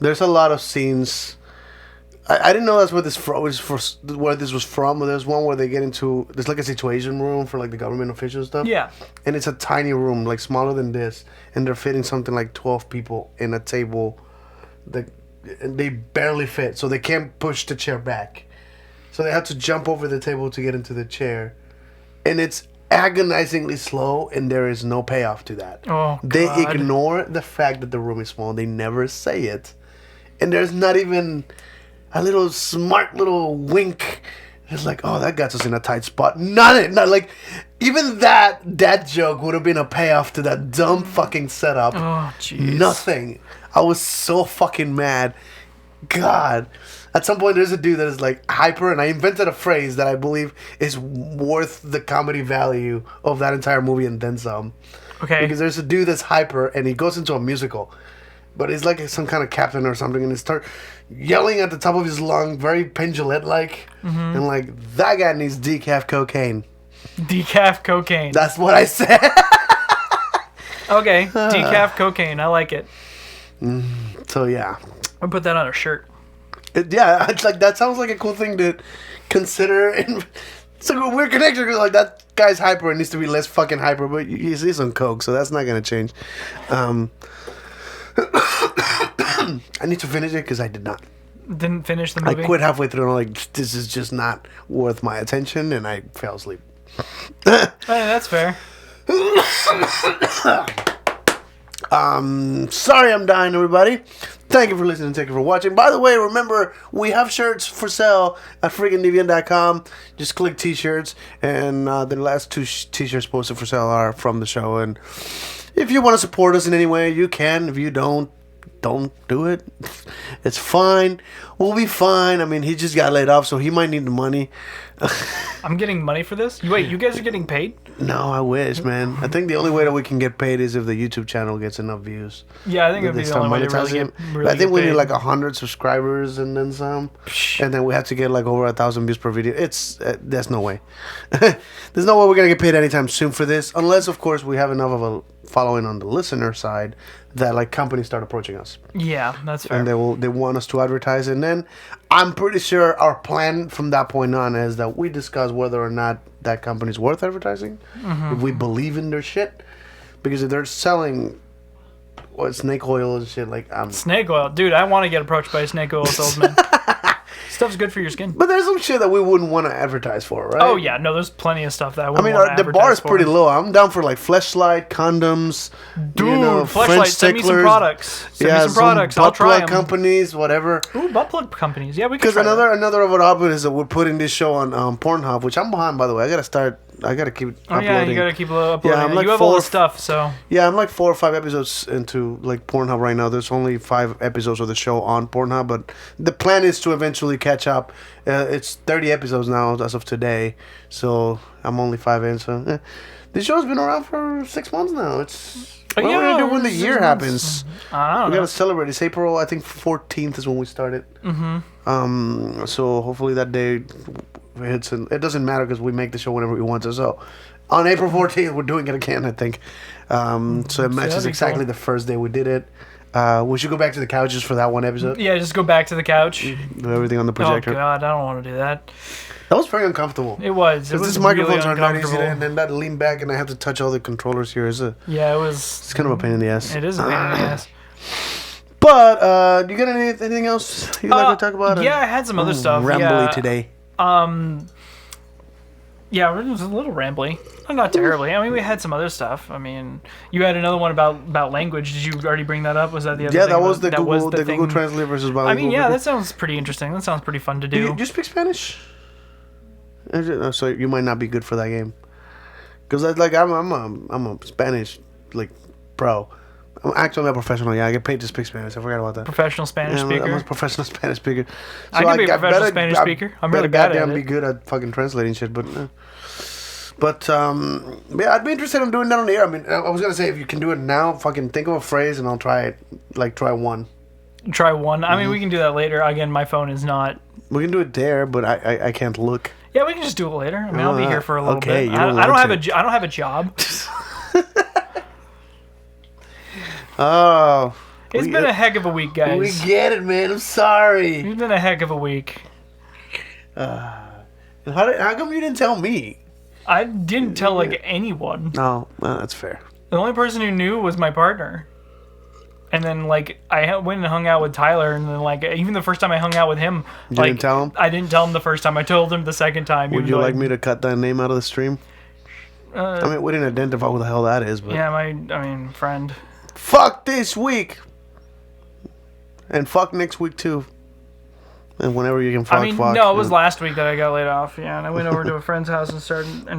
there's a lot of scenes. I didn't know that's where this was from. There's one where they get into, there's like a situation room for like the government officials stuff. Yeah. And it's a tiny room, like smaller than this, and they're fitting something like 12 people in a table. And they barely fit, so they can't push the chair back. So they have to jump over the table to get into the chair. And it's agonizingly slow, and there is no payoff to that. Oh, God. They ignore the fact that the room is small. They never say it. And there's not even a little smart little wink. It's like, oh, that got us in a tight spot. Not like, even that joke would have been a payoff to that dumb fucking setup. Oh, jeez. Nothing. I was so fucking mad. God. At some point, there's a dude that is like hyper, and I invented a phrase that I believe is worth the comedy value of that entire movie and then some. Okay. Because there's a dude that's hyper, and he goes into a musical. But he's like some kind of captain or something, and he starts yelling at the top of his lung, very pendulette-like. Mm-hmm. And like, that guy needs decaf cocaine. Decaf cocaine. That's what I said. Okay, decaf cocaine. I like it. So yeah. I'll put that on a shirt. It's like, that sounds like a cool thing to consider. And it's like a weird connection, because like, that guy's hyper and needs to be less fucking hyper, but he's on coke, so that's not gonna change. I need to finish it because I did not. Didn't finish the movie? I quit halfway through and I'm like, this is just not worth my attention, and I fell asleep. Hey, that's fair. Sorry I'm dying, everybody. Thank you for listening. Thank you for watching. By the way, remember, we have shirts for sale at freakingdeviant.com. Just click t-shirts, and the last two t-shirts posted for sale are from the show. And if you want to support us in any way, you can. If you don't do it. It's fine. We'll be fine. I mean, he just got laid off, so he might need the money. I'm getting money for this? Wait, you guys are getting paid? No, I wish, man. I think the only way that we can get paid is if the YouTube channel gets enough views. Yeah, I think it'd be the only way to really get I think we need like 100 subscribers and then some. And then we have to get like over 1,000 views per video. There's no way. There's no way we're going to get paid anytime soon for this. Unless, of course, we have enough of a following on the listener side that like companies start approaching us. Yeah, that's fair. And they want us to advertise. And then I'm pretty sure our plan from that point on is that we discuss whether or not that company's worth advertising. Mm-hmm. If we believe in their shit. Because if they're selling snake oil and shit, like snake oil, dude, I want to get approached by a snake oil salesman. Stuff's good for your skin. But there's some shit that we wouldn't want to advertise for, right? Oh yeah, no, there's plenty of stuff that I wouldn't want to the advertise bar is for. pretty low. I'm down for like Fleshlight, condoms, dude, French Fleshlight, send me some ticklers. Products. Send me some products. I'll try them. Companies, whatever. Ooh, butt plug companies. Yeah, we can. Because another of our options is that we're putting this show on Pornhub, which I'm behind, by the way. I gotta keep uploading. Yeah, you gotta keep uploading. Yeah, you have all the stuff, so. Yeah, I'm like 4 or 5 episodes into like Pornhub right now. There's only 5 episodes of the show on Pornhub, but the plan is to eventually catch up. It's 30 episodes now as of today, so I'm only 5 in. So the show's been around for 6 months now. It's what are we gonna do when the year happens? I don't know. We gotta celebrate. It's April, I think 14th is when we started. Mm-hmm. So hopefully that day hits. It doesn't matter because we make the show whenever we want to. So on April 14th, we're doing it again, I think. So it matches exactly the first day we did it. We should go back to the couches for that one episode. Yeah, just go back to the couch. Do everything on the projector. Oh god, I don't want to do that. That was very uncomfortable. It was. Because these microphones are not easy, and then that lean back, and I have to touch all the controllers here. Yeah, it was. It's kind of a pain in the ass. It is a pain in the ass. But do you got anything else you'd like to talk about? Yeah, I had some other stuff. Rambly today. Yeah, it was a little rambly. Not terribly. I mean, we had some other stuff. I mean, you had another one about language. Did you already bring that up? Was that the other thing? Yeah, that was the Google Translate versus bilingual. I mean, yeah, that sounds pretty interesting. That sounds pretty fun to do. Do you speak Spanish? So you might not be good for that game. Because I'm a Spanish like pro, I'm actually a professional. Yeah, I get paid to speak Spanish. I forgot about that. Professional Spanish I'm speaker. a professional Spanish speaker. I can be a professional Spanish speaker. I'm really bad at it. Be good at fucking translating shit, but. Yeah, I'd be interested in doing that on the air. I mean, I was gonna say if you can do it now, fucking think of a phrase and I'll try it. Like try one. Try one. I mean, we can do that later. Again, my phone is not. We can do it there, but I can't look. Yeah, we can just do it later. I mean, I'll be here for a little bit. You I don't have a job. Oh. It's been a heck of a week, guys. We get it, man. I'm sorry. It's been a heck of a week. How come you didn't tell me? I didn't tell like anyone. No, well, that's fair. The only person who knew was my partner. And then like I went and hung out with Tyler, and then like even the first time I hung out with him, You didn't tell him? I didn't tell him the first time. I told him the second time. Would you like me to cut that name out of the stream? I mean, we didn't identify who the hell that is, but Yeah, friend. fuck this week, and fuck next week too, and whenever you can fuck. No, it was last week that I got laid off. Yeah, and I went over to a friend's house and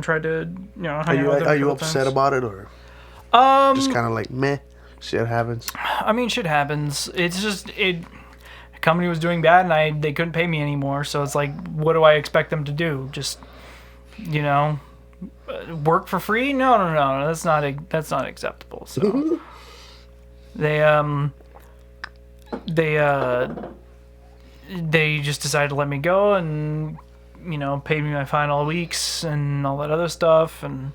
tried to hang out with him. Are you upset about it, or just kind of like meh? Shit happens. I mean, shit happens. It's just the company was doing bad, and they couldn't pay me anymore. So it's like, what do I expect them to do? Just work for free? No, that's not acceptable. So they just decided to let me go, and paid me my final weeks and all that other stuff. And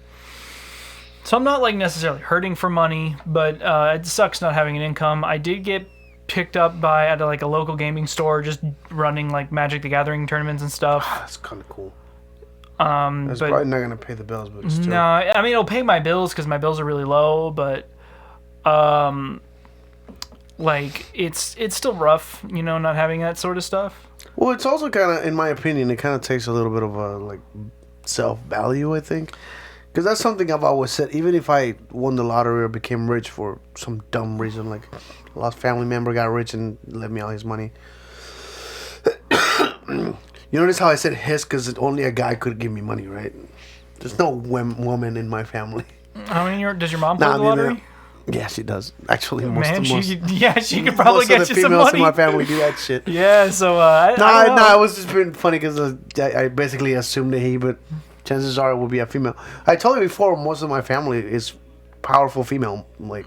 so I'm not like necessarily hurting for money, but it sucks not having an income. I did get picked up at like a local gaming store, just running like Magic the Gathering tournaments and stuff. That's kind of cool. That's probably not gonna pay the bills, but still. No, I mean it'll pay my bills because my bills are really low, but like it's still rough, not having that sort of stuff. Well, it's also kind of, in my opinion, it kind of takes a little bit of a like self-value, I think. Because that's something I've always said. Even if I won the lottery or became rich for some dumb reason, like a lost family member got rich and left me all his money. You notice how I said his? Because only a guy could give me money, right? There's no woman in my family. How many does your mom play the lottery? Yeah, she does. Actually, she could probably get you some money. Most of the females in my family do that shit. Yeah, so I was just being funny because I basically assumed a he, but chances are it will be a female. I told you before, most of my family is powerful female. Like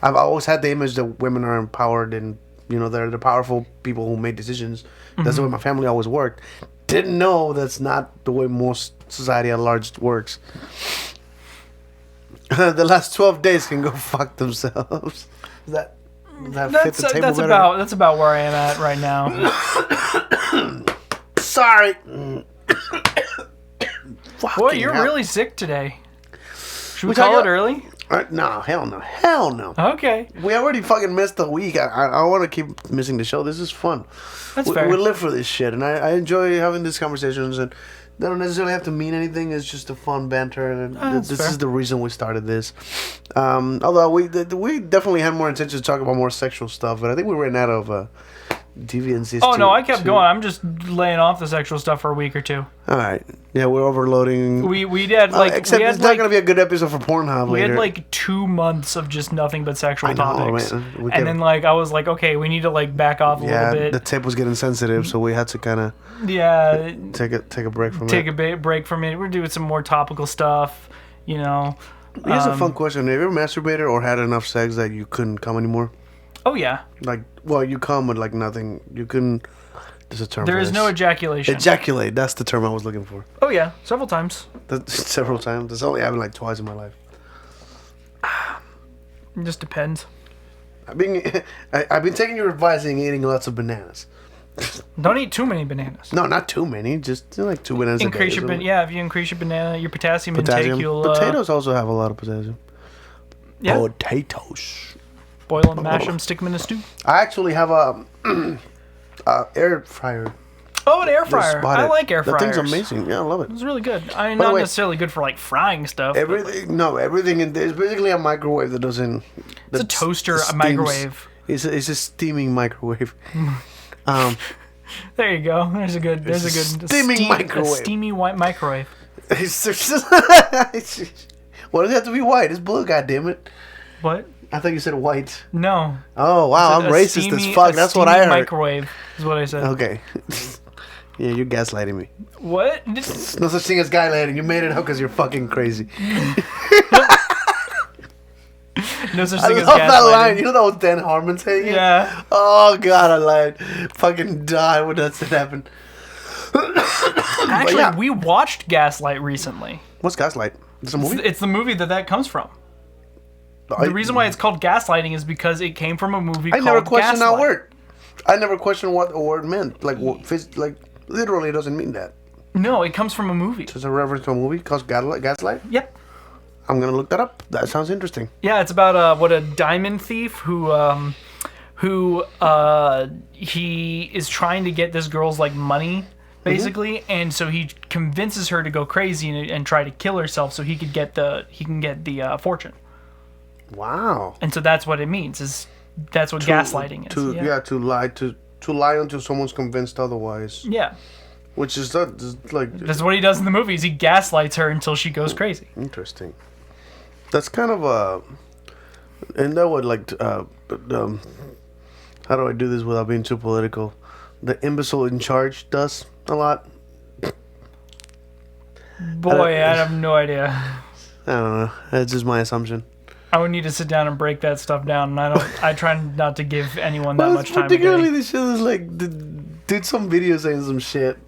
I've always had the image that women are empowered and they're the powerful people who make decisions. That's the way my family always worked. Didn't know that's not the way most society at large works. The last 12 days can go fuck themselves. Does that fit the table better? That's about where I am at right now. Sorry. Boy, you're really sick today. Should we call it early? No, hell no. Okay. We already fucking missed a week. I want to keep missing the show. This is fun. That's fair. We live for this shit, and I enjoy having these conversations, and they don't necessarily have to mean anything. It's just a fun banter, and this is the reason we started this. Although we definitely had more intention to talk about more sexual stuff, but I think we ran out of deviancies. Oh no, I kept going. I'm just laying off the sexual stuff for a week or two. All right. Yeah, we're overloading. We did except it's not gonna be a good episode for Pornhub later. We had like 2 months of just nothing but sexual topics, man. And then I was like, okay, we need to back off a little bit. The tip was getting sensitive, so we had to kind of take a break from it. Take a break from it. We're doing some more topical stuff, Here's a fun question: have you ever masturbated or had enough sex that you couldn't come anymore? Oh yeah. You come with nothing. You couldn't. There's a term. There is no ejaculation. Ejaculate. That's the term I was looking for. Oh yeah, several times. Several times. That's only happened twice in my life. It just depends. I've been taking your advice and eating lots of bananas. Don't eat too many bananas. No, not too many. Just 2 bananas a day. If you increase your your potassium intake, you'll. Potatoes also have a lot of potassium. Yeah. Potatoes. Boil them, mash them, stick them in a stew. I actually have a air fryer. Oh, an air fryer. I like air fryers. That thing's amazing. Yeah, I love it. It's really good. I mean, not necessarily good for frying stuff. Everything in there is basically a microwave that doesn't. It's a toaster, a microwave. It's a steaming microwave. There you go. There's a good steaming microwave. A steamy white microwave. Why does it have to be white? It's blue, goddammit. What? I thought you said white. No. Oh wow, I'm racist as fuck. That's what I heard. Microwave is what I said. Okay. Yeah, you're gaslighting me. What? No such thing as gaslighting. You made it up because you're fucking crazy. No such I thing as love that gaslighting. line. You know that was Dan Harmon saying it? Yeah. Oh god, I lied. Fucking died when that shit happened. Actually, yeah. we watched Gaslight recently. What's Gaslight? It's a movie? It's the movie that comes from. The reason why it's called gaslighting is because it came from a movie I called never questioned Gaslight. that word. I never questioned what the word meant. Like, literally, it doesn't mean that. No, it comes from a movie. It's a reference to a movie called Gaslight. Yep. I'm gonna look that up. That sounds interesting. Yeah, it's about a diamond thief who he is trying to get this girl's like money basically, and so he convinces her to go crazy and try to kill herself so he can get the fortune. Wow. And so that's what it means. That's what gaslighting is. To lie until someone's convinced otherwise. Yeah. Which is like. That's what he does in the movies. He gaslights her until she goes crazy. Interesting. That's kind of and that would like how do I do this without being too political? The imbecile in charge does a lot. Boy, I have no idea. I don't know. That's just my assumption. I would need to sit down and break that stuff down, and I try not to give anyone that much time. Particularly, this shit is like did some video saying some shit.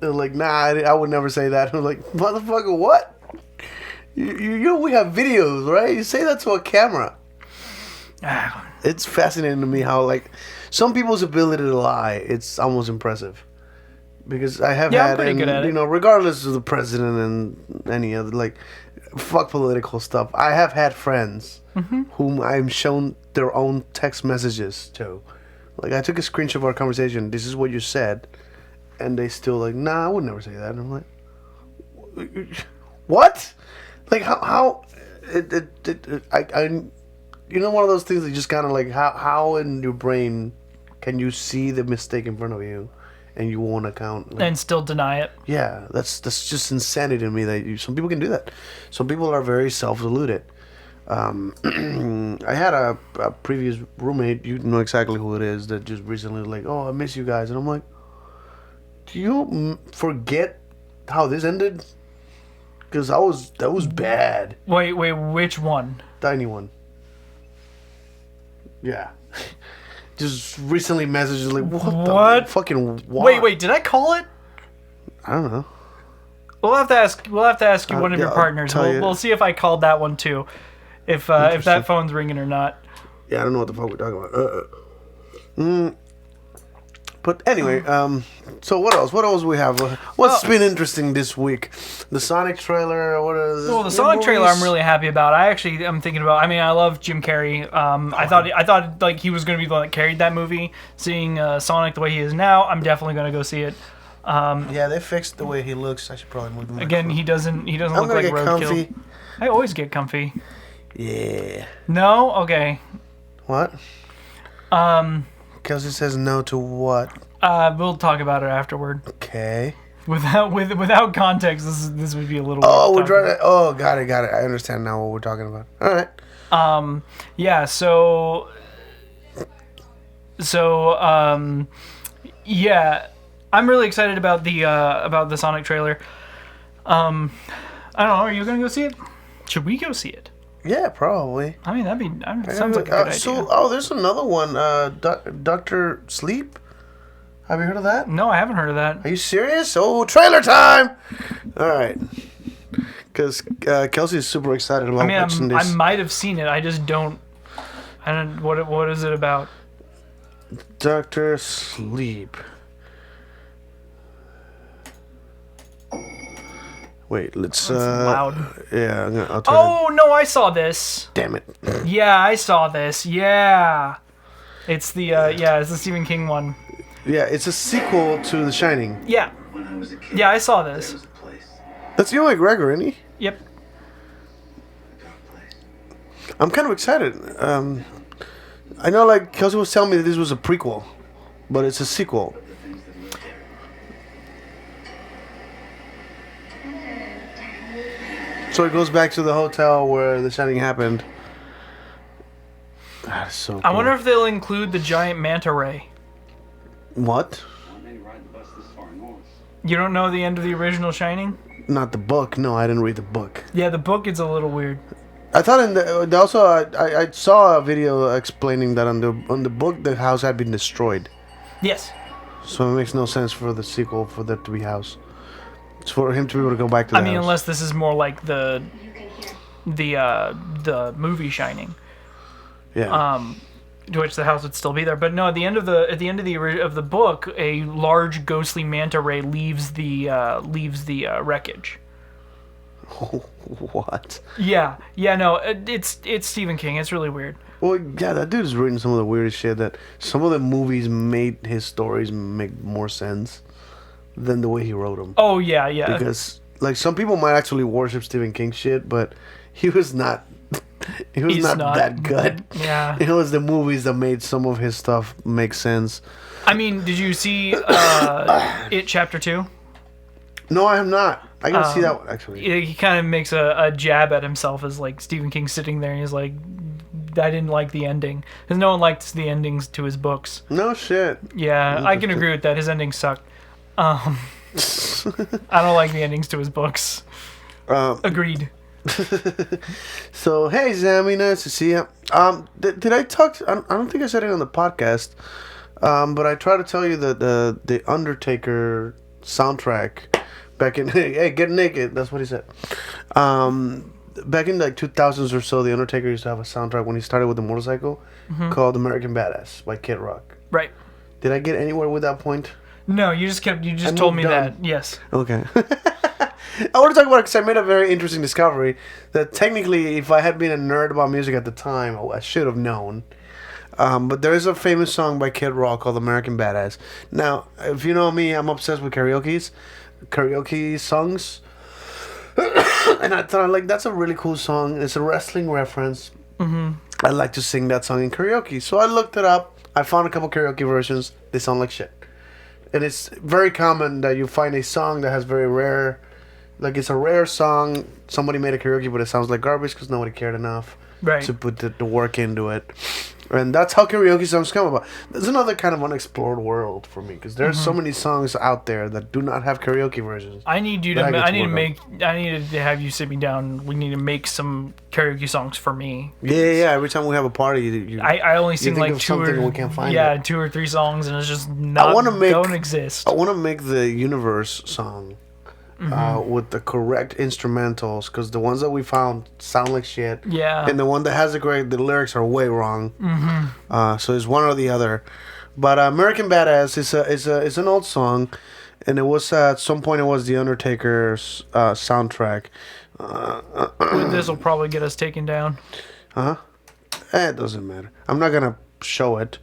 They're like, nah, I would never say that. I'm like, motherfucker, what? You know we have videos, right? You say that to a camera. It's fascinating to me how like some people's ability to lie. It's almost impressive. Because I have had, I'm pretty good at it. You know, regardless of the president and any other like. Fuck political stuff. I have had friends whom I'm shown their own text messages to. Like, I took a screenshot of our conversation. This is what you said. And they still like, nah, I would never say that. And I'm like, what? Like, how you know, one of those things that just kind of like, how in your brain can you see the mistake in front of you? And you won't account. Like, and still deny it. Yeah, that's just insanity to me. That some people can do that. Some people are very self-deluded. I had a previous roommate. You know exactly who it is. That just recently like, oh, I miss you guys, and I'm like, do you forget how this ended? Because that was bad. Wait, which one? Tiny one. Yeah. Just recently messages like, what the fucking why? Wait, did I call it? I don't know. We'll have to ask you one of your partners. We'll see if I called that one too. If that phone's ringing or not. Yeah, I don't know what the fuck we're talking about. But anyway, so what else? What else we have? What's been interesting this week? The Sonic trailer. What is? Well, the Sonic trailer I'm really happy about. I'm thinking about. I mean, I love Jim Carrey. I thought like he was going to be the one that carried that movie. Seeing Sonic the way he is now, I'm definitely going to go see it. Yeah, they fixed the way he looks. I should probably move him. Again, he doesn't look like roadkill. I always get comfy. Yeah. No? Okay. What? Kelsey says no to what? We'll talk about it afterward. Okay. Without context, this would be a little. Oh, we're trying to. Oh, got it. I understand now what we're talking about. All right. Yeah. So. Yeah, I'm really excited about the Sonic trailer. I don't know. Are you gonna go see it? Should we go see it? Yeah, probably. I mean, sounds like a good idea. There's another one. Dr. Sleep. Have you heard of that? No, I haven't heard of that. Are you serious? Oh, trailer time! All right. Because Kelsey is super excited about watching this. I might have seen it. I just don't. I don't. What is it about? Dr. Sleep. Wait, let's. That's loud. Yeah, I'll turn Oh no! I saw this. Damn it! Yeah, I saw this. Yeah, it's the it's the Stephen King one. Yeah, it's a sequel to The Shining. Yeah, yeah, I saw this. That's Ewan McGregor, isn't he? Yep. I'm kind of excited. I know, like Kelsey was telling me that this was a prequel, but it's a sequel. So it goes back to the hotel where The Shining happened. That is so cool. I wonder if they'll include the giant manta ray. What? You don't know the end of the original Shining? Not the book. No, I didn't read the book. Yeah, the book is a little weird. I thought I saw a video explaining that on the book the house had been destroyed. Yes. So it makes no sense for the sequel for there to be house. It's for him to be able to go back to the house. Unless this is more like the movie Shining. Yeah. To which the house would still be there, but no. At the end of the book, a large ghostly manta ray leaves the wreckage. What? Yeah. No. It's Stephen King. It's really weird. Well, yeah, that dude has written some of the weirdest shit. That some of the movies made his stories make more sense than the way he wrote them. Oh yeah. Because like some people might actually worship Stephen King shit, but he was not. He's not that good. Yeah. It was the movies that made some of his stuff make sense. I mean, did you see It Chapter 2? No, I have not. I gotta see that one, actually. He kind of makes a jab at himself as, like, Stephen King sitting there and he's like, I didn't like the ending. Because no one likes the endings to his books. No shit. Yeah, I can agree with that. His endings sucked. I don't like the endings to his books. Agreed. So hey Sammy, nice to see you. Did I talk? I don't think I said it on the podcast. But I tried to tell you that the Undertaker soundtrack back in hey get naked. That's what he said. Back in like 2000s or so, the Undertaker used to have a soundtrack when he started with the motorcycle called American Badass by Kid Rock. Right. Did I get anywhere with that point? No, you just told me that. Yes. Okay. I want to talk about it because I made a very interesting discovery that technically, if I had been a nerd about music at the time, I should have known. But there is a famous song by Kid Rock called American Badass. Now, if you know me, I'm obsessed with karaoke songs. And I thought, like, that's a really cool song. It's a wrestling reference. I like to sing that song in karaoke. So I looked it up. I found a couple karaoke versions. They sound like shit. And it's very common that you find a song that has very rare... Like, it's a rare song. Somebody made a karaoke, but it sounds like garbage because nobody cared enough to put the work into it. And that's how karaoke songs come about. There's another kind of unexplored world for me because there's so many songs out there that do not have karaoke versions. I need to have you sit me down. We need to make some karaoke songs for me. Yeah. Every time we have a party, I only sing like two or three songs, and it's just don't exist. I want to make the Universe song. With the correct instrumentals, because the ones that we found sound like shit. Yeah. And the one that has the lyrics are way wrong. So it's one or the other. But American Badass is an old song, and it was at some point it was the Undertaker's soundtrack. This will probably get us taken down. It doesn't matter. I'm not gonna show it.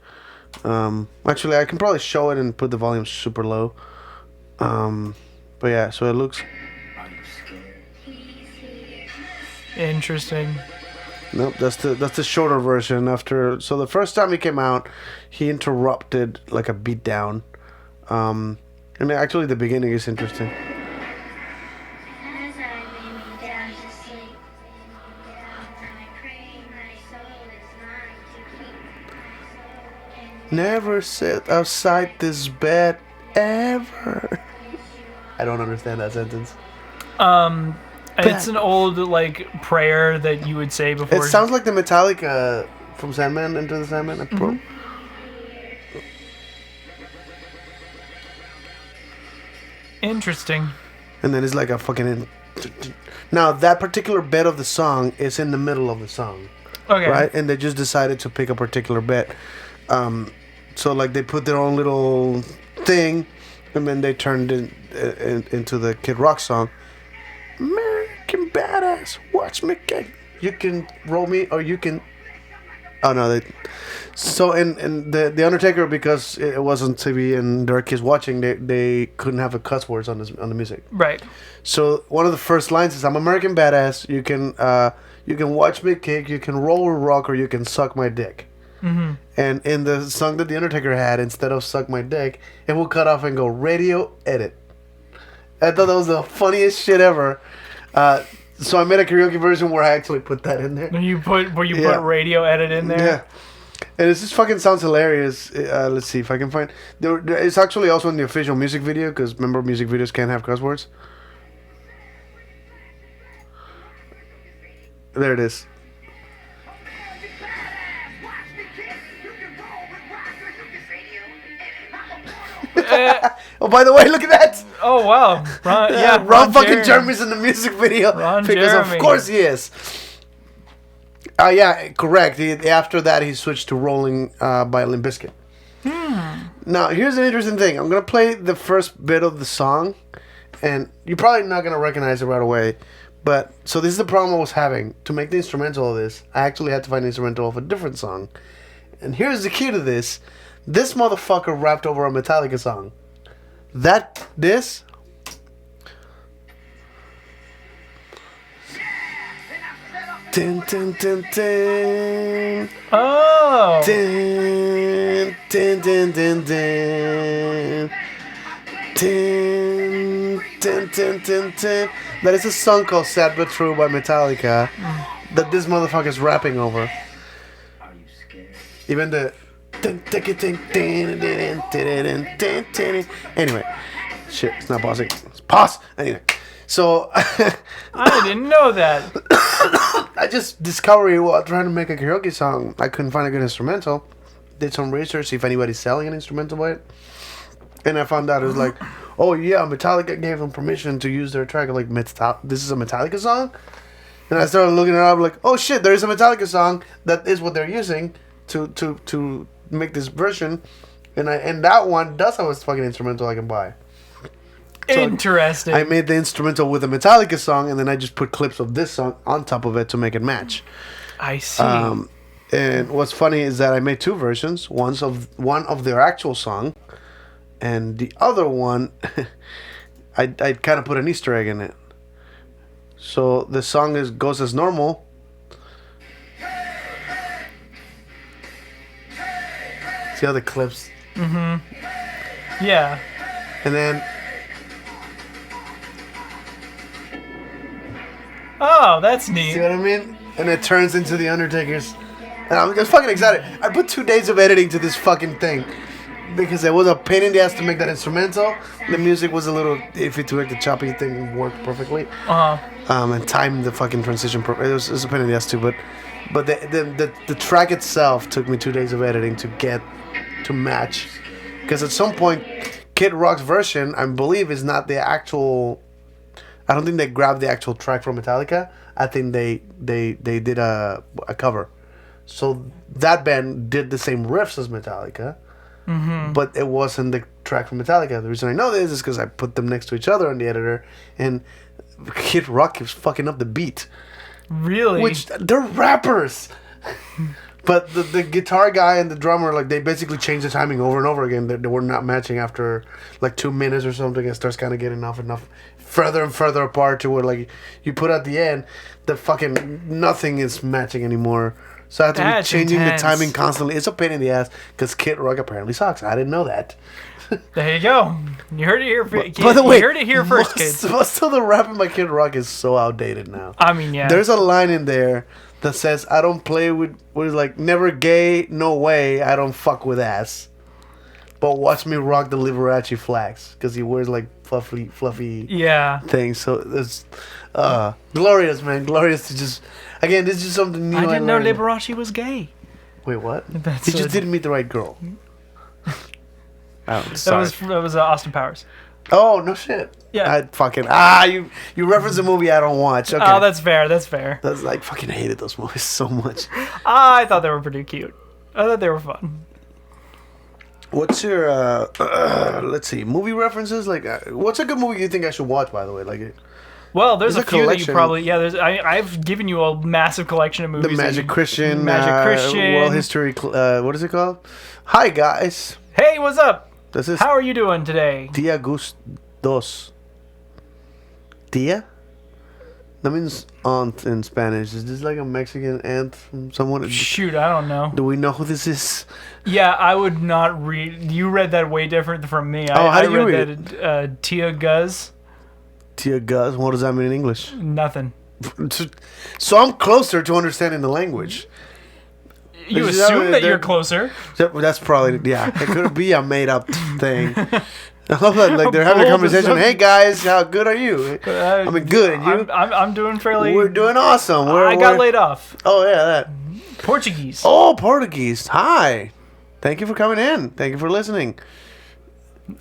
Actually, I can probably show it and put the volume super low. But yeah, so it looks... Interesting. Nope, that's the shorter version. So the first time he came out, he interrupted like a beat down. And actually the beginning is interesting. Never sit outside this bed ever. I don't understand that sentence. It's an old like prayer that you would say before. It sounds like the Metallica from Sandman, Into the Sandman. Interesting. And then it's like a fucking... Now, that particular bit of the song is in the middle of the song. Okay. Right? And they just decided to pick a particular bit. So, like, they put their own little thing, and then they turned it into the Kid Rock song. American Badass, watch me get... You can roll me, or you can... Oh, no, So, and the Undertaker, because it wasn't TV and there were kids watching, they couldn't have the cuss words on the music. Right. So, one of the first lines is, I'm American Badass, you can watch me kick, you can roll or rock, or you can suck my dick. Mm-hmm. And in the song that the Undertaker had, instead of suck my dick, it will cut off and go radio edit. I thought that was the funniest shit ever. So I made a karaoke version where I actually put that in there. You put radio edit in there? Yeah. And it just fucking sounds hilarious. Let's see if I can find. It's actually also in the official music video because remember, music videos can't have cuss words. There it is. Oh, by the way, look at that! Oh wow, Ron fucking Jeremy's in the music video Ron because Jeremy. of course he is. Yeah, correct. After that, he switched to Rolling by Limp Bizkit. Now, here's an interesting thing. I'm gonna play the first bit of the song, and you're probably not gonna recognize it right away. But so this is the problem I was having to make the instrumental of this. I actually had to find the instrumental of a different song, and here's the key to this. This motherfucker rapped over a Metallica song. This. Tin, tin, tin, tin. Oh. Tin, tin, tin, tin, tin. Tin, tin, tin, tin, tin. That is a song called Sad But True by Metallica that this motherfucker's rapping over. Even the anyway, shit, it's not pausing. It's pause. Anyway, so I didn't know that. I just discovered while trying to make a karaoke song, I couldn't find a good instrumental. Did some research, see if anybody's selling an instrumental by it, and I found out it was like, oh yeah, Metallica gave them permission to use their track. Like, this is a Metallica song, and I started looking it up. Like, oh shit, there is a Metallica song that is what they're using to make this version, and that one does have a fucking instrumental I can buy. So interesting. I made the instrumental with a Metallica song, and then I just put clips of this song on top of it to make it match. I see. And what's funny is that I made two versions. One of their actual song, and the other one, I kind of put an Easter egg in it. So the song goes as normal. See how the clips? Mm-hmm. Yeah. And then. Oh, that's neat. See what I mean? And it turns into the Undertaker's. And I'm just fucking excited. I put 2 days of editing to this fucking thing because it was a pain in the ass to make that instrumental. The music was a little iffy to make the choppy thing work perfectly. And time the fucking transition. It was a pain in the ass too. But the track itself took me 2 days of editing to match. Because at some point, Kid Rock's version, I believe, is not the actual. I don't think they grabbed the actual track from Metallica. I think they did a cover. So that band did the same riffs as Metallica, but it wasn't the track from Metallica. The reason I know this is because I put them next to each other on the editor, and Kid Rock keeps fucking up the beat. Really? Which, they're rappers! But the guitar guy and the drummer, like, they basically changed the timing over and over again. They were not matching after, like, 2 minutes or something. It starts kind of getting enough further and further apart to where, like, you put at the end, the fucking nothing is matching anymore. So I have to be changing the timing constantly. It's a pain in the ass because Kid Rock apparently sucks. I didn't know that. There you go. You heard it here, kids. By the way, you heard it here first, kids. Most of the rapping by Kid Rock is so outdated now. I mean, yeah. There's a line in there that says, I don't play with like, never gay, no way, I don't fuck with ass. But watch me rock the Liberace flags. Because he wears, like, fluffy things. So it's glorious, man. Glorious to just... Again, this is just something new. I didn't know Liberace was gay. Wait, what? He just didn't meet the right girl. Oh, sorry. That was Austin Powers. Oh, no shit. Yeah. I fucking... you reference a movie I don't watch. Okay. Oh, that's fair. That's fair. That's like, fucking hated those movies so much. I thought they were pretty cute. I thought they were fun. What's your, let's see, movie references? Like, what's a good movie you think I should watch, by the way? Like, well, there's a few that you collection. probably... Yeah, I've given you a massive collection of movies. The Magic Christian. Christian. World History, what is it called? Hi, guys. Hey, what's up? This is How are you doing today? Dia Gustos. Dia? That means aunt in Spanish. Is this like a Mexican aunt from someone? Shoot, I don't know. Do we know who this is? Yeah, I would not read... You read that way different from me. How do you read read that Tia Guz. Tia Guz? What does that mean in English? Nothing. So I'm closer to understanding the language. You Is that assume what that they're- you're closer. That's probably, yeah. It could be a made up thing. I love that. Like they're having a Bold conversation. assumption. Hey guys, how good are you? I mean, good. And you? I'm doing fairly. We're doing awesome. I got laid off. Oh yeah, that. Portuguese. Oh, Portuguese. Hi. Thank you for coming in. Thank you for listening.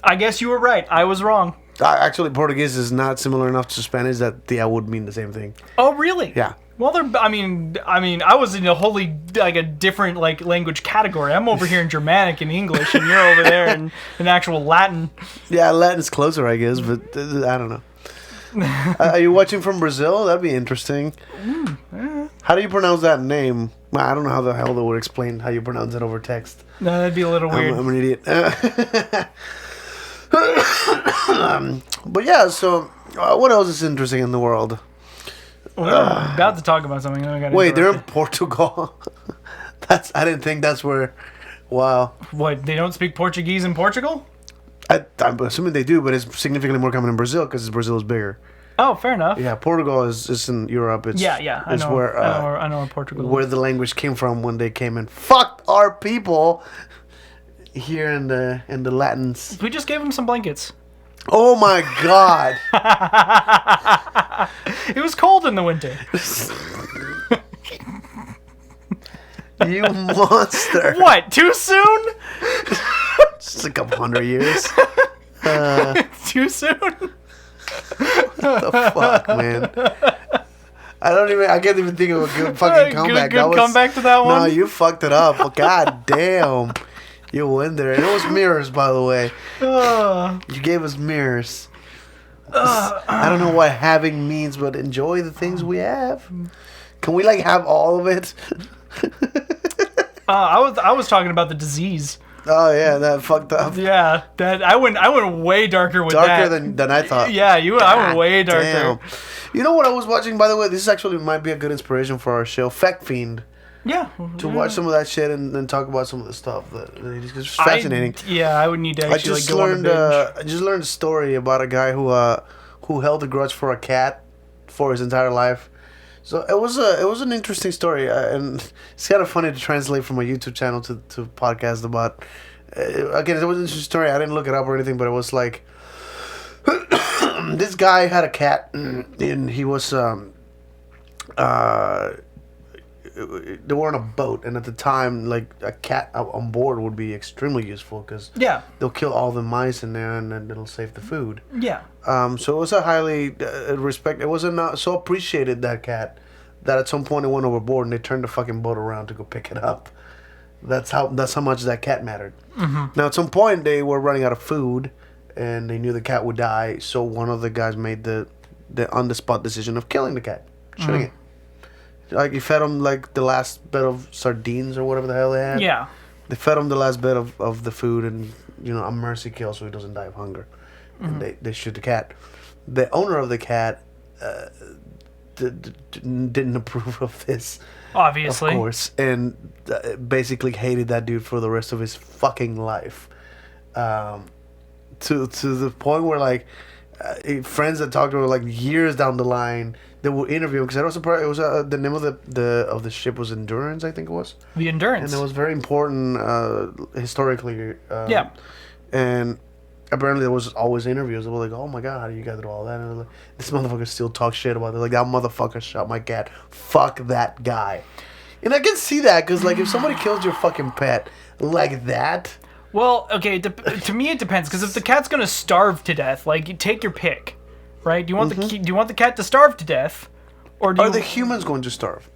I guess you were right. I was wrong. Actually, Portuguese is not similar enough to Spanish that would mean the same thing. Oh, really? Yeah. Well, I mean, I was in a wholly like a different like language category. I'm over here in Germanic and English, and you're over there in actual Latin. Yeah, Latin's closer, I guess, but I don't know. Are you watching from Brazil? That'd be interesting. How do you pronounce that name? Well, I don't know how the hell they would explain how you pronounce it over text. No, that'd be a little weird. I'm an idiot. But yeah, so what else is interesting in the world? We're about to talk about something. Then we got Wait, they're in Portugal. I didn't think that's where. Wow. What? They don't speak Portuguese in Portugal? I'm assuming they do, but it's significantly more common in Brazil because Brazil is bigger. Oh, fair enough. Yeah, Portugal is in Europe. It's, Yeah. I it's know. where I know where Portugal. where is. the language came from when they came and fucked our people here in the Latins. We just gave them some blankets. Oh my god. It was cold in the winter. You monster. What? Too soon? Just a couple hundred years. Too soon? The fuck, man. I can't even think of a good fucking comeback. Good comeback to that one? No, you fucked it up. God damn. You went there. And it was mirrors, by the way. You gave us mirrors. I don't know what having means, but enjoy the things we have. Can we have all of it? I was talking about the disease. Oh yeah, that fucked up. Yeah, that I went way darker with Darker that. than I thought. Yeah, I went way darker. Damn. You know what I was watching, by the way? This actually might be a good inspiration for our show. Fact Fiend. Yeah. To watch some of that shit and talk about some of the stuff that it's fascinating. I would need to actually I go on a binge. I just learned a story about a guy who held a grudge for a cat for his entire life. So it was an interesting story, and it's kind of funny to translate from a YouTube channel to podcast about. Again, it was an interesting story. I didn't look it up or anything, but it was like this guy had a cat, and he was they were on a boat, and at the time, a cat on board would be extremely useful because they'll kill all the mice in there, and then it'll save the food. Yeah. So it was a highly respect. It wasn't so appreciated, that cat, that at some point it went overboard, and they turned the fucking boat around to go pick it up. That's how much that cat mattered. Mm-hmm. Now at some point they were running out of food, and they knew the cat would die. So one of the guys made the on the spot decision of killing the cat, shooting it. He fed him the last bit of sardines or whatever the hell they had. Yeah. They fed him the last bit of the food, and a mercy kill so he doesn't die of hunger. And they shoot the cat. The owner of the cat didn't approve of this, obviously, of course, and basically hated that dude for the rest of his fucking life. To the point where friends that talked to him years down the line, they will interview him because I was surprised. It was the name of the ship was Endurance, I think it was. The Endurance, and it was very important historically. Yeah. And apparently there was always interviews. They were like, "Oh my god, how do you guys do all that?" And I was like, this motherfucker still talks shit about it. That motherfucker shot my cat. Fuck that guy. And I can see that because if somebody kills your fucking pet like that. Well, okay. To me, it depends because if the cat's gonna starve to death, you take your pick, right? Do you want do you want the cat to starve to death, or are the humans going to starve?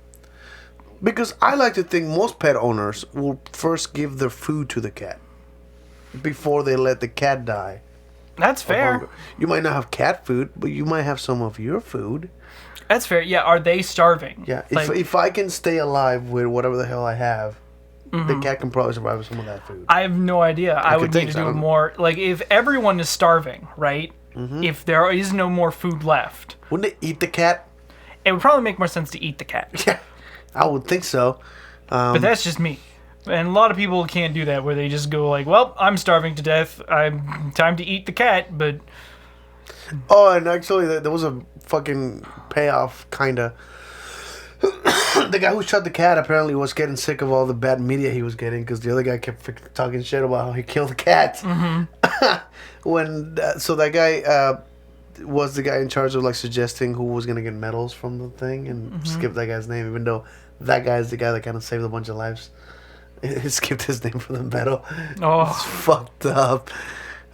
Because I like to think most pet owners will first give their food to the cat before they let the cat die. That's fair. You might not have cat food, but you might have some of your food. That's fair. Yeah. Are they starving? Yeah. If I can stay alive with whatever the hell I have, the cat can probably survive with some of that food. I have no idea. I would need to do more. If everyone is starving, right? If there is no more food left, wouldn't they eat the cat? It would probably make more sense to eat the cat. Yeah, I would think so. But that's just me. And a lot of people can't do that, where they just go well, I'm starving to death. Time to eat the cat, but... Oh, and actually, there was a fucking payoff, kinda. the guy who shot the cat apparently was getting sick of all the bad media he was getting because the other guy kept freaking talking shit about how he killed the cat. So that guy was the guy in charge of like suggesting who was gonna get medals from the thing and skipped that guy's name, even though that guy is the guy that kind of saved a bunch of lives. He skipped his name for the medal. Oh, It's fucked up.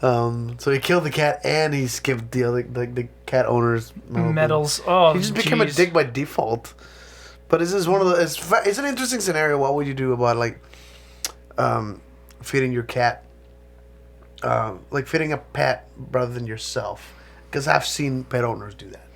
So he killed the cat and he skipped the other the cat owner's medals. Oh, he just became a dick by default. But this is one of the. It's an interesting scenario. What would you do about like feeding your cat, like feeding a pet rather than yourself? Because I've seen pet owners do that.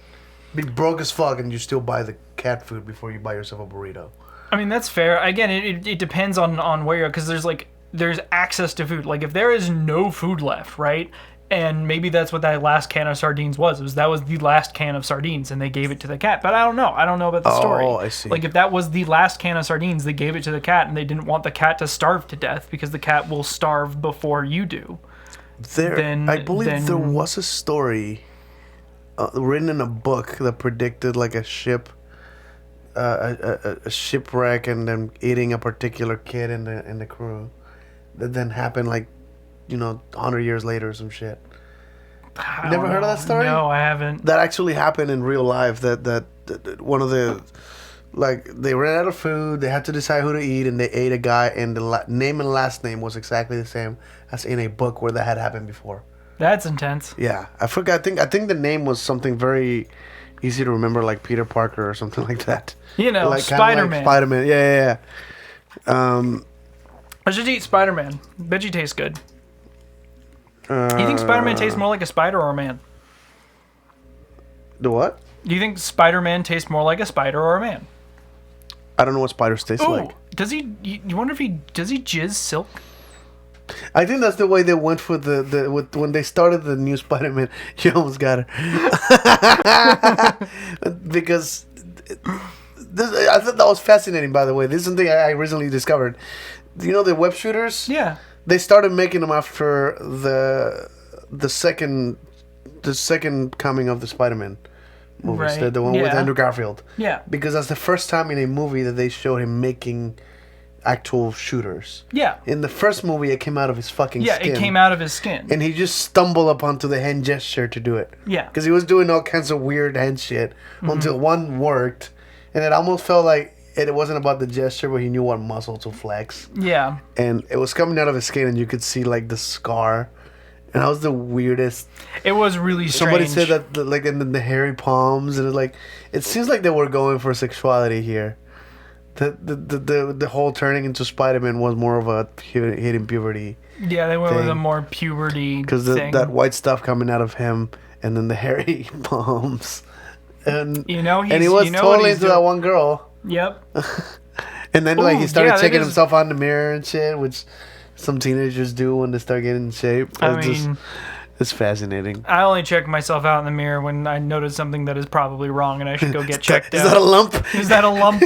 Be broke as fuck and you still buy the cat food before you buy yourself a burrito. I mean, that's fair. Again, it depends on where you're, because there's access to food. Like if there is no food left, right? And maybe that's what that last can of sardines was. That was the last can of sardines, and they gave it to the cat. But I don't know. I don't know about the story. Oh, I see. Like if that was the last can of sardines, they gave it to the cat, and they didn't want the cat to starve to death because the cat will starve before you do. I believe there was a story written in a book that predicted like a ship, a shipwreck, and then eating a particular kid in the crew. That then happened like, 100 years later or some shit. You never heard of that story? No, I haven't. That actually happened in real life. That one of the, like, they ran out of food. They had to decide who to eat, and they ate a guy, and the name and last name was exactly the same as in a book where that had happened before. That's intense. Yeah, I forgot. I think the name was something very easy to remember, like Peter Parker or something like that. Like Spider-Man. Like Spider-Man. Yeah. I should eat Spider-Man. Bet you tastes good. You think Spider-Man tastes more like a spider or a man? The what? Do you think Spider-Man tastes more like a spider or a man? I don't know what spiders taste like. Does he? You wonder if he jizz silk? I think that's the way they went for when they started the new Spider-Man. You almost got it. Because I thought that was fascinating, by the way. This is something I recently discovered. You know the web shooters? Yeah. They started making them after the second coming of the Spider-Man movies. Right. The one with Andrew Garfield. Yeah. Because that's the first time in a movie that they showed him making actual shooters. Yeah. In the first movie, it came out of his fucking skin. Yeah, it came out of his skin. And he just stumbled upon the hand gesture to do it. Yeah. Because he was doing all kinds of weird hand shit until one worked. And it almost felt like it wasn't about the gesture, but he knew what muscle to flex. Yeah. And it was coming out of his skin, and you could see, like, the scar. And that was the weirdest. It was really strange. Somebody said that, like, and then the hairy palms. And it seems like they were going for sexuality here. The whole turning into Spider-Man was more of a hitting puberty. Yeah, they went with a more puberty because that white stuff coming out of him, and then the hairy palms, and he was totally into that one girl. Yep. And then he started checking himself on the mirror and shit, which some teenagers do when they start getting in shape. It's fascinating. I only check myself out in the mirror when I notice something that is probably wrong and I should go get checked out. Is that a lump? Is that a lump?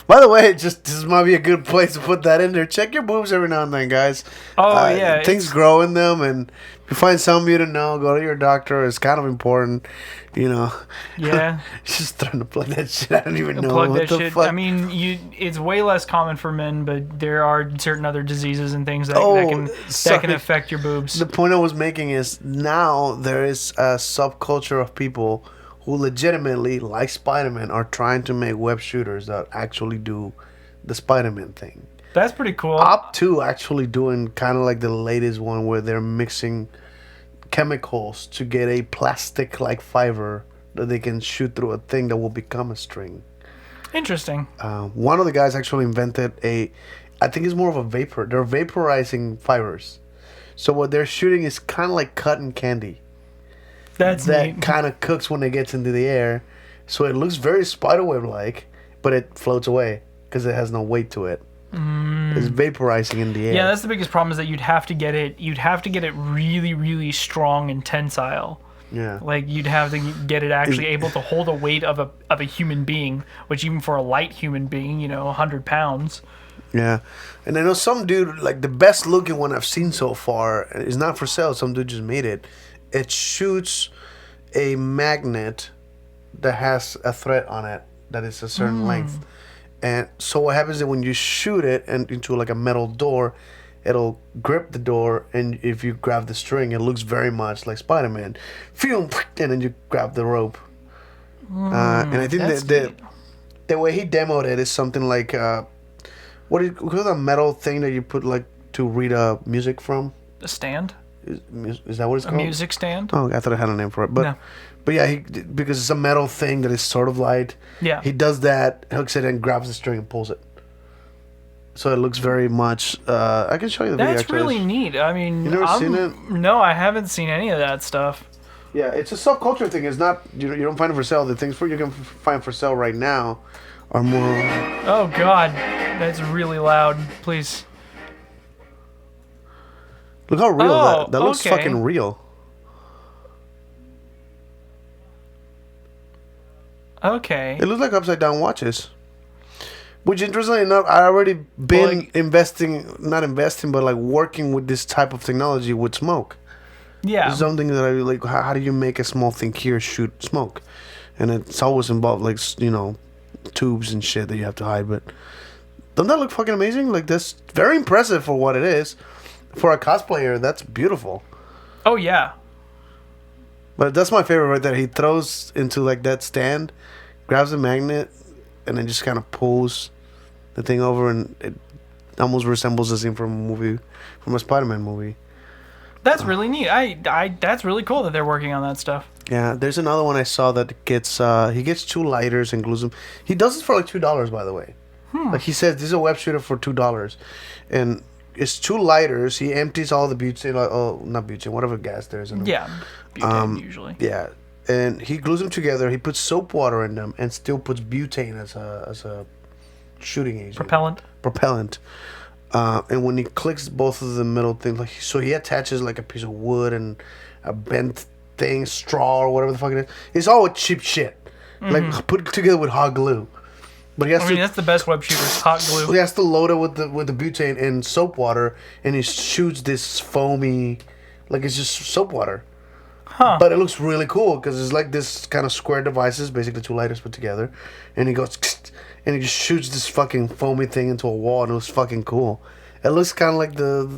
By the way, this might be a good place to put that in there. Check your boobs every now and then, guys. Oh, yeah. Things grow in them, and if you find something you don't know, go to your doctor. It's kind of important, Yeah. Just trying to plug that shit. I don't even know plug what that the shit. fuck. I mean, it's way less common for men, but there are certain other diseases and things that can affect your boobs. The point I was making is now there is a subculture of people who legitimately, like Spider-Man, are trying to make web shooters that actually do the Spider-Man thing. That's pretty cool. Up to actually doing kind of like the latest one where they're mixing chemicals to get a plastic-like fiber that they can shoot through a thing that will become a string. Interesting. One of the guys actually invented I think it's more of a vapor. They're vaporizing fibers. So what they're shooting is kind of like cotton candy. That kind of cooks when it gets into the air. So it looks very spiderweb-like, but it floats away because it has no weight to it. It's vaporizing in the air. Yeah, that's the biggest problem is that you'd have to get it really, really strong and tensile. Yeah. Like you'd have to get it actually able to hold the weight of a human being, which even for a light human being, 100 pounds. Yeah. And I know some dude, like the best looking one I've seen so far, is not for sale. Some dude just made it. It shoots a magnet that has a thread on it that is a certain length. And so what happens is when you shoot it and into like a metal door, it'll grip the door, and if you grab the string, it looks very much like Spider-Man. Phew, and then you grab the rope. And I think that the way he demoed it is something like what's a metal thing that you put like to read music from? A stand? Is that what it's A called? music stand? Oh, I thought I had a name for it, but No. but yeah, because it's a metal thing that is sort of light. Yeah. He does that, hooks it, and grabs the string and pulls it. So it looks very much. I can show you the video. That's really neat. I mean, You never seen it? No, I haven't seen any of that stuff. Yeah, it's a subculture thing. It's not you don't find it for sale. The things you can find for sale right now are more. Oh God, that's really loud. Please. Look how real that looks. Okay. Fucking real. Okay. It looks like upside down watches. Which, interestingly enough, I already been not investing, but like working with this type of technology with smoke. Yeah. It's something that I like. How do you make a small thing here shoot smoke? And it's always involved like tubes and shit that you have to hide. But doesn't that look fucking amazing? Like that's very impressive for what it is. For a cosplayer, that's beautiful. Oh yeah. But that's my favorite right there. He throws into like that stand, grabs a magnet, and then just kind of pulls the thing over, and it almost resembles the scene from a Spider-Man movie. That's really neat. That's really cool that they're working on that stuff. Yeah, there's another one I saw that gets he gets 2 lighters and glues them. He does it for like $2, by the way. Like he says, this is a web shooter for $2, and it's 2 lighters. He empties all the butane, not butane, whatever gas there is in them. Yeah. Butane, usually. Yeah, and he glues them together. He puts soap water in them and still puts butane as a shooting agent. Propellant. And when he clicks both of the middle things, like so he attaches like a piece of wood and a bent thing, straw or whatever the fuck it is. It's all cheap shit, like put together with hot glue. But he has that's the best web shooters, hot glue. He has to load it with the butane and soap water, and he shoots this foamy, like it's just soap water. Huh. But it looks really cool because it's like this kind of square devices, basically 2 lighters put together, and he goes and he just shoots this fucking foamy thing into a wall, and it looks fucking cool. It looks kind of like the,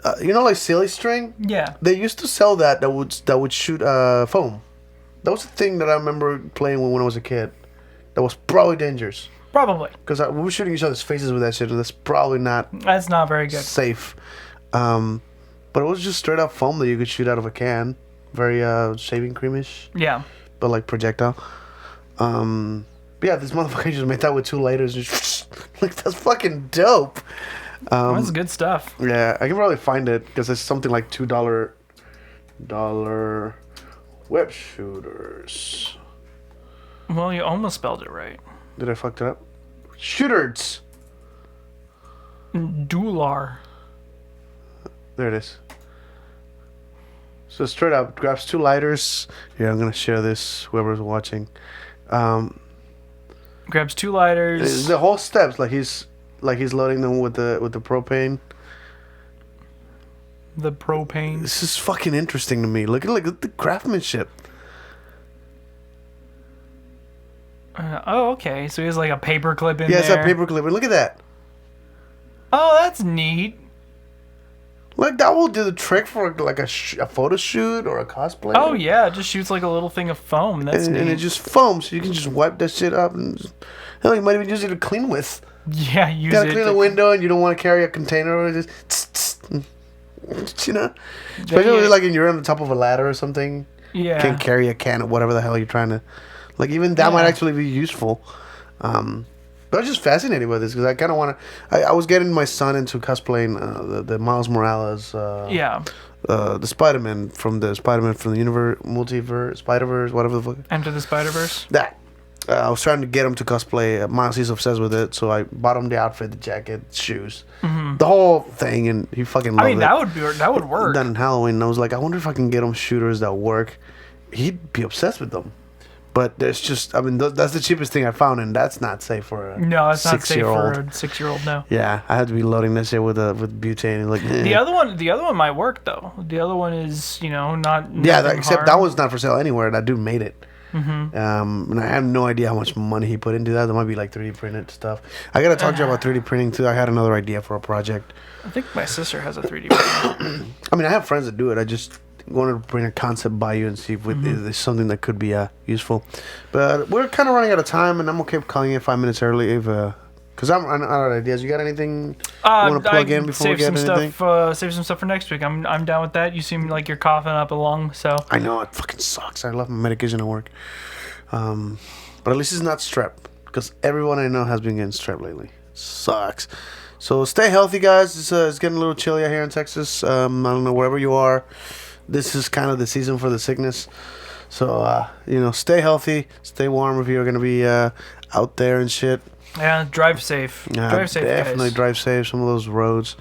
like silly string. Yeah. They used to sell that would shoot foam. That was the thing that I remember playing when I was a kid. That was probably dangerous. Probably. Because we were shooting each other's faces with that shit, and that's probably not. That's not very good. Safe. But it was just straight up foam that you could shoot out of a can. Very shaving creamish. Yeah. But like projectile. But yeah, this motherfucker just made that with 2 lighters. Like that's fucking dope. That's good stuff. Yeah, I can probably find it because it's something like $2 web shooters. Well, you almost spelled it right. Did I fuck it up? Shooters. Dular. There it is. So straight up, grabs 2 lighters. Yeah, I'm gonna share this. Whoever's watching. Grabs 2 lighters. The whole steps, like he's loading them with the propane. The propane. This is fucking interesting to me. Look at the craftsmanship. Okay. So he has like a paper clip in there. Yeah, it's a paper clip. And look at that. Oh, that's neat. Like that will do the trick for like a photo shoot or a cosplay. Oh yeah, it just shoots like a little thing of foam. That's neat. And it just foams, so you can just wipe that shit up, and hell, you might even use it to clean with. Yeah, use you gotta it clean the window, and you don't want to carry a container, or just you know, especially when, like, you're on the top of a ladder or something. Yeah, can't carry a can of whatever the hell you're trying to. Like even that might actually be useful. But I was just fascinated by this because I kind of want to. I was getting my son into cosplaying the Miles Morales. The Spider-Man from the universe, multiverse, Spider-Verse, whatever the fuck. Enter the Spider-Verse. That. I was trying to get him to cosplay. Miles, he's obsessed with it, so I bought him the outfit, the jacket, shoes, the whole thing, and he fucking loved it. that would work. Done in Halloween, and I was like, I wonder if I can get him shooters that work. He'd be obsessed with them. But there's just, that's the cheapest thing I found, and that's not safe for a 6-year-old. No, it's not safe for a 6-year-old. No. Yeah, I had to be loading that shit with butane. Like the other one might work though. The other one is, not. Yeah, except that was not for sale anywhere. That dude made it. And I have no idea how much money he put into that. There might be like 3D printed stuff. I gotta talk to you about 3D printing too. I had another idea for a project. I think my sister has a 3D printer. I mean, I have friends that do it. I just wanted to bring a concept by you and see if there's something that could be useful. But we're kind of running out of time, and I'm okay with calling it 5 minutes early if because I'm running out of ideas. You got anything you want to plug in before we get anything? Save some stuff for next week. I'm down with that. You seem like you're coughing up a lung, so. I know, it fucking sucks. I love my medication at work. But at least it's not strep, because everyone I know has been getting strep lately. Sucks. So stay healthy, guys. It's getting a little chilly out here in Texas. I don't know, wherever you are. This is kind of the season for the sickness. So, stay healthy. Stay warm if you're going to be out there and shit. Yeah, drive safe. Drive safe, definitely guys. drive safe. Some of those roads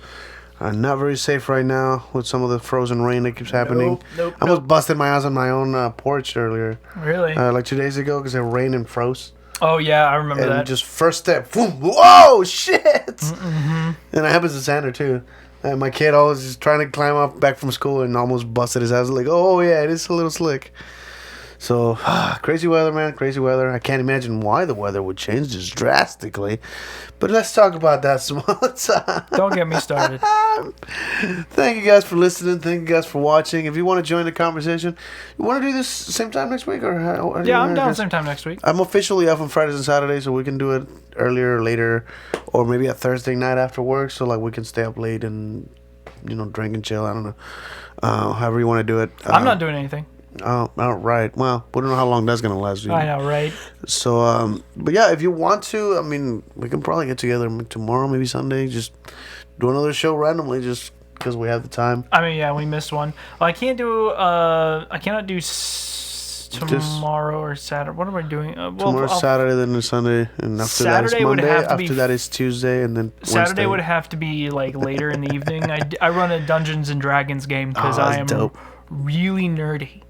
are not very safe right now with some of the frozen rain that keeps happening. Nope. I almost busted my ass on my own porch earlier. Really? Like 2 days ago because it rained and froze. Oh, yeah, I remember And that. just first step, boom, whoa, shit! And it happens to Sander too. And my kid always is trying to climb up back from school and almost busted his ass. Like, oh yeah, it is a little slick. So, crazy weather, man, crazy weather. I can't imagine why the weather would change this drastically. But let's talk about that some other time. Don't get me started. Thank you guys for listening. Thank you guys for watching. If you want to join the conversation, you want to do this same time next week? Yeah, I'm down same time next week. I'm officially off on Fridays and Saturdays, so we can do it earlier or later, or maybe a Thursday night after work, so like we can stay up late and drink and chill. I don't know, however you want to do it. I'm not doing anything. Oh, right. Well, we don't know how long that's gonna last. I know, right? So, but yeah, if you want to, I mean, we can probably get together tomorrow, maybe Sunday. Just do another show randomly, just because we have the time. I mean, yeah, we missed one. Well, I can't do. I cannot do tomorrow or Saturday. What am I doing? Tomorrow's Saturday, then it's Sunday, and after that is Monday. After that is Tuesday, and then Saturday Wednesday. would have to be like later in the evening. I run a Dungeons and Dragons game because I am dope. really nerdy.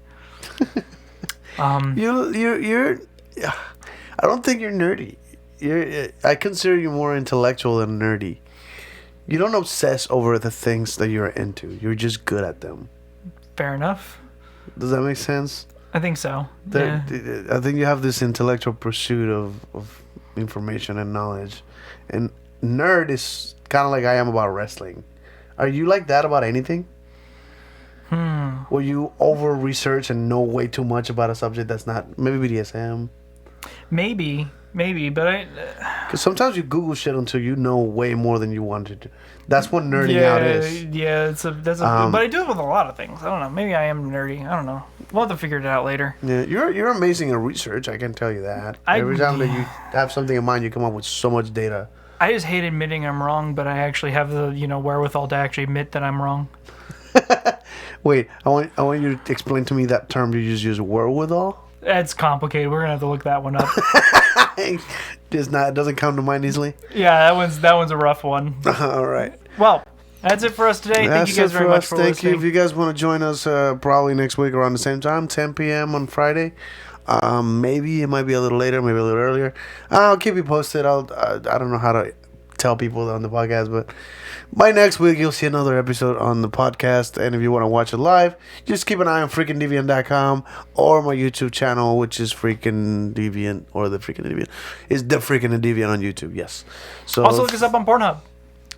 You're. I don't think you're nerdy. I consider you more intellectual than nerdy. You don't obsess over the things that you're into. You're just good at them. Fair enough. Does that make sense? I think so. I think you have this intellectual pursuit of information and knowledge. And nerd is kind of like I am about wrestling. Are you like that about anything? Where you over research and know way too much about a subject that's not maybe BDSM? Maybe, but Because sometimes you Google shit until you know way more than you wanted to. That's what nerding out is. Yeah, but I do it with a lot of things. I don't know. Maybe I am nerdy. I don't know. We'll have to figure it out later. Yeah, you're amazing at research. I can tell you that. Every time that you have something in mind, you come up with so much data. I just hate admitting I'm wrong, but I actually have the wherewithal to actually admit that I'm wrong. Wait, I want you to explain to me that term you just use, wherewithal. That's complicated. We're gonna have to look that one up. It doesn't come to mind easily. Yeah, that one's a rough one. All right. Well, that's it for us today. Thank you guys very much for listening. Thank you. If you guys want to join us, probably next week around the same time, 10 p.m. on Friday. Maybe it might be a little later, maybe a little earlier. I'll keep you posted. I don't know how to tell people on the podcast, but by next week you'll see another episode on the podcast. And if you want to watch it live, just keep an eye on freakingdeviant.com or my YouTube channel, which is Freaking Deviant, or the Freaking Deviant. It's the Freaking Deviant on YouTube. Yes. So also look us up on Pornhub.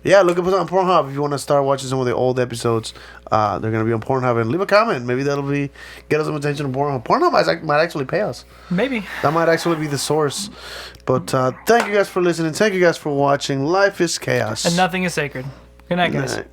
Yeah, look up on Pornhub if you want to start watching some of the old episodes. They're gonna be on Pornhub, and leave a comment. Maybe that'll get us some attention on Pornhub. Pornhub might actually pay us. Maybe that might actually be the source. But thank you guys for listening. Thank you guys for watching. Life is chaos, and nothing is sacred. Good night, guys. Good night.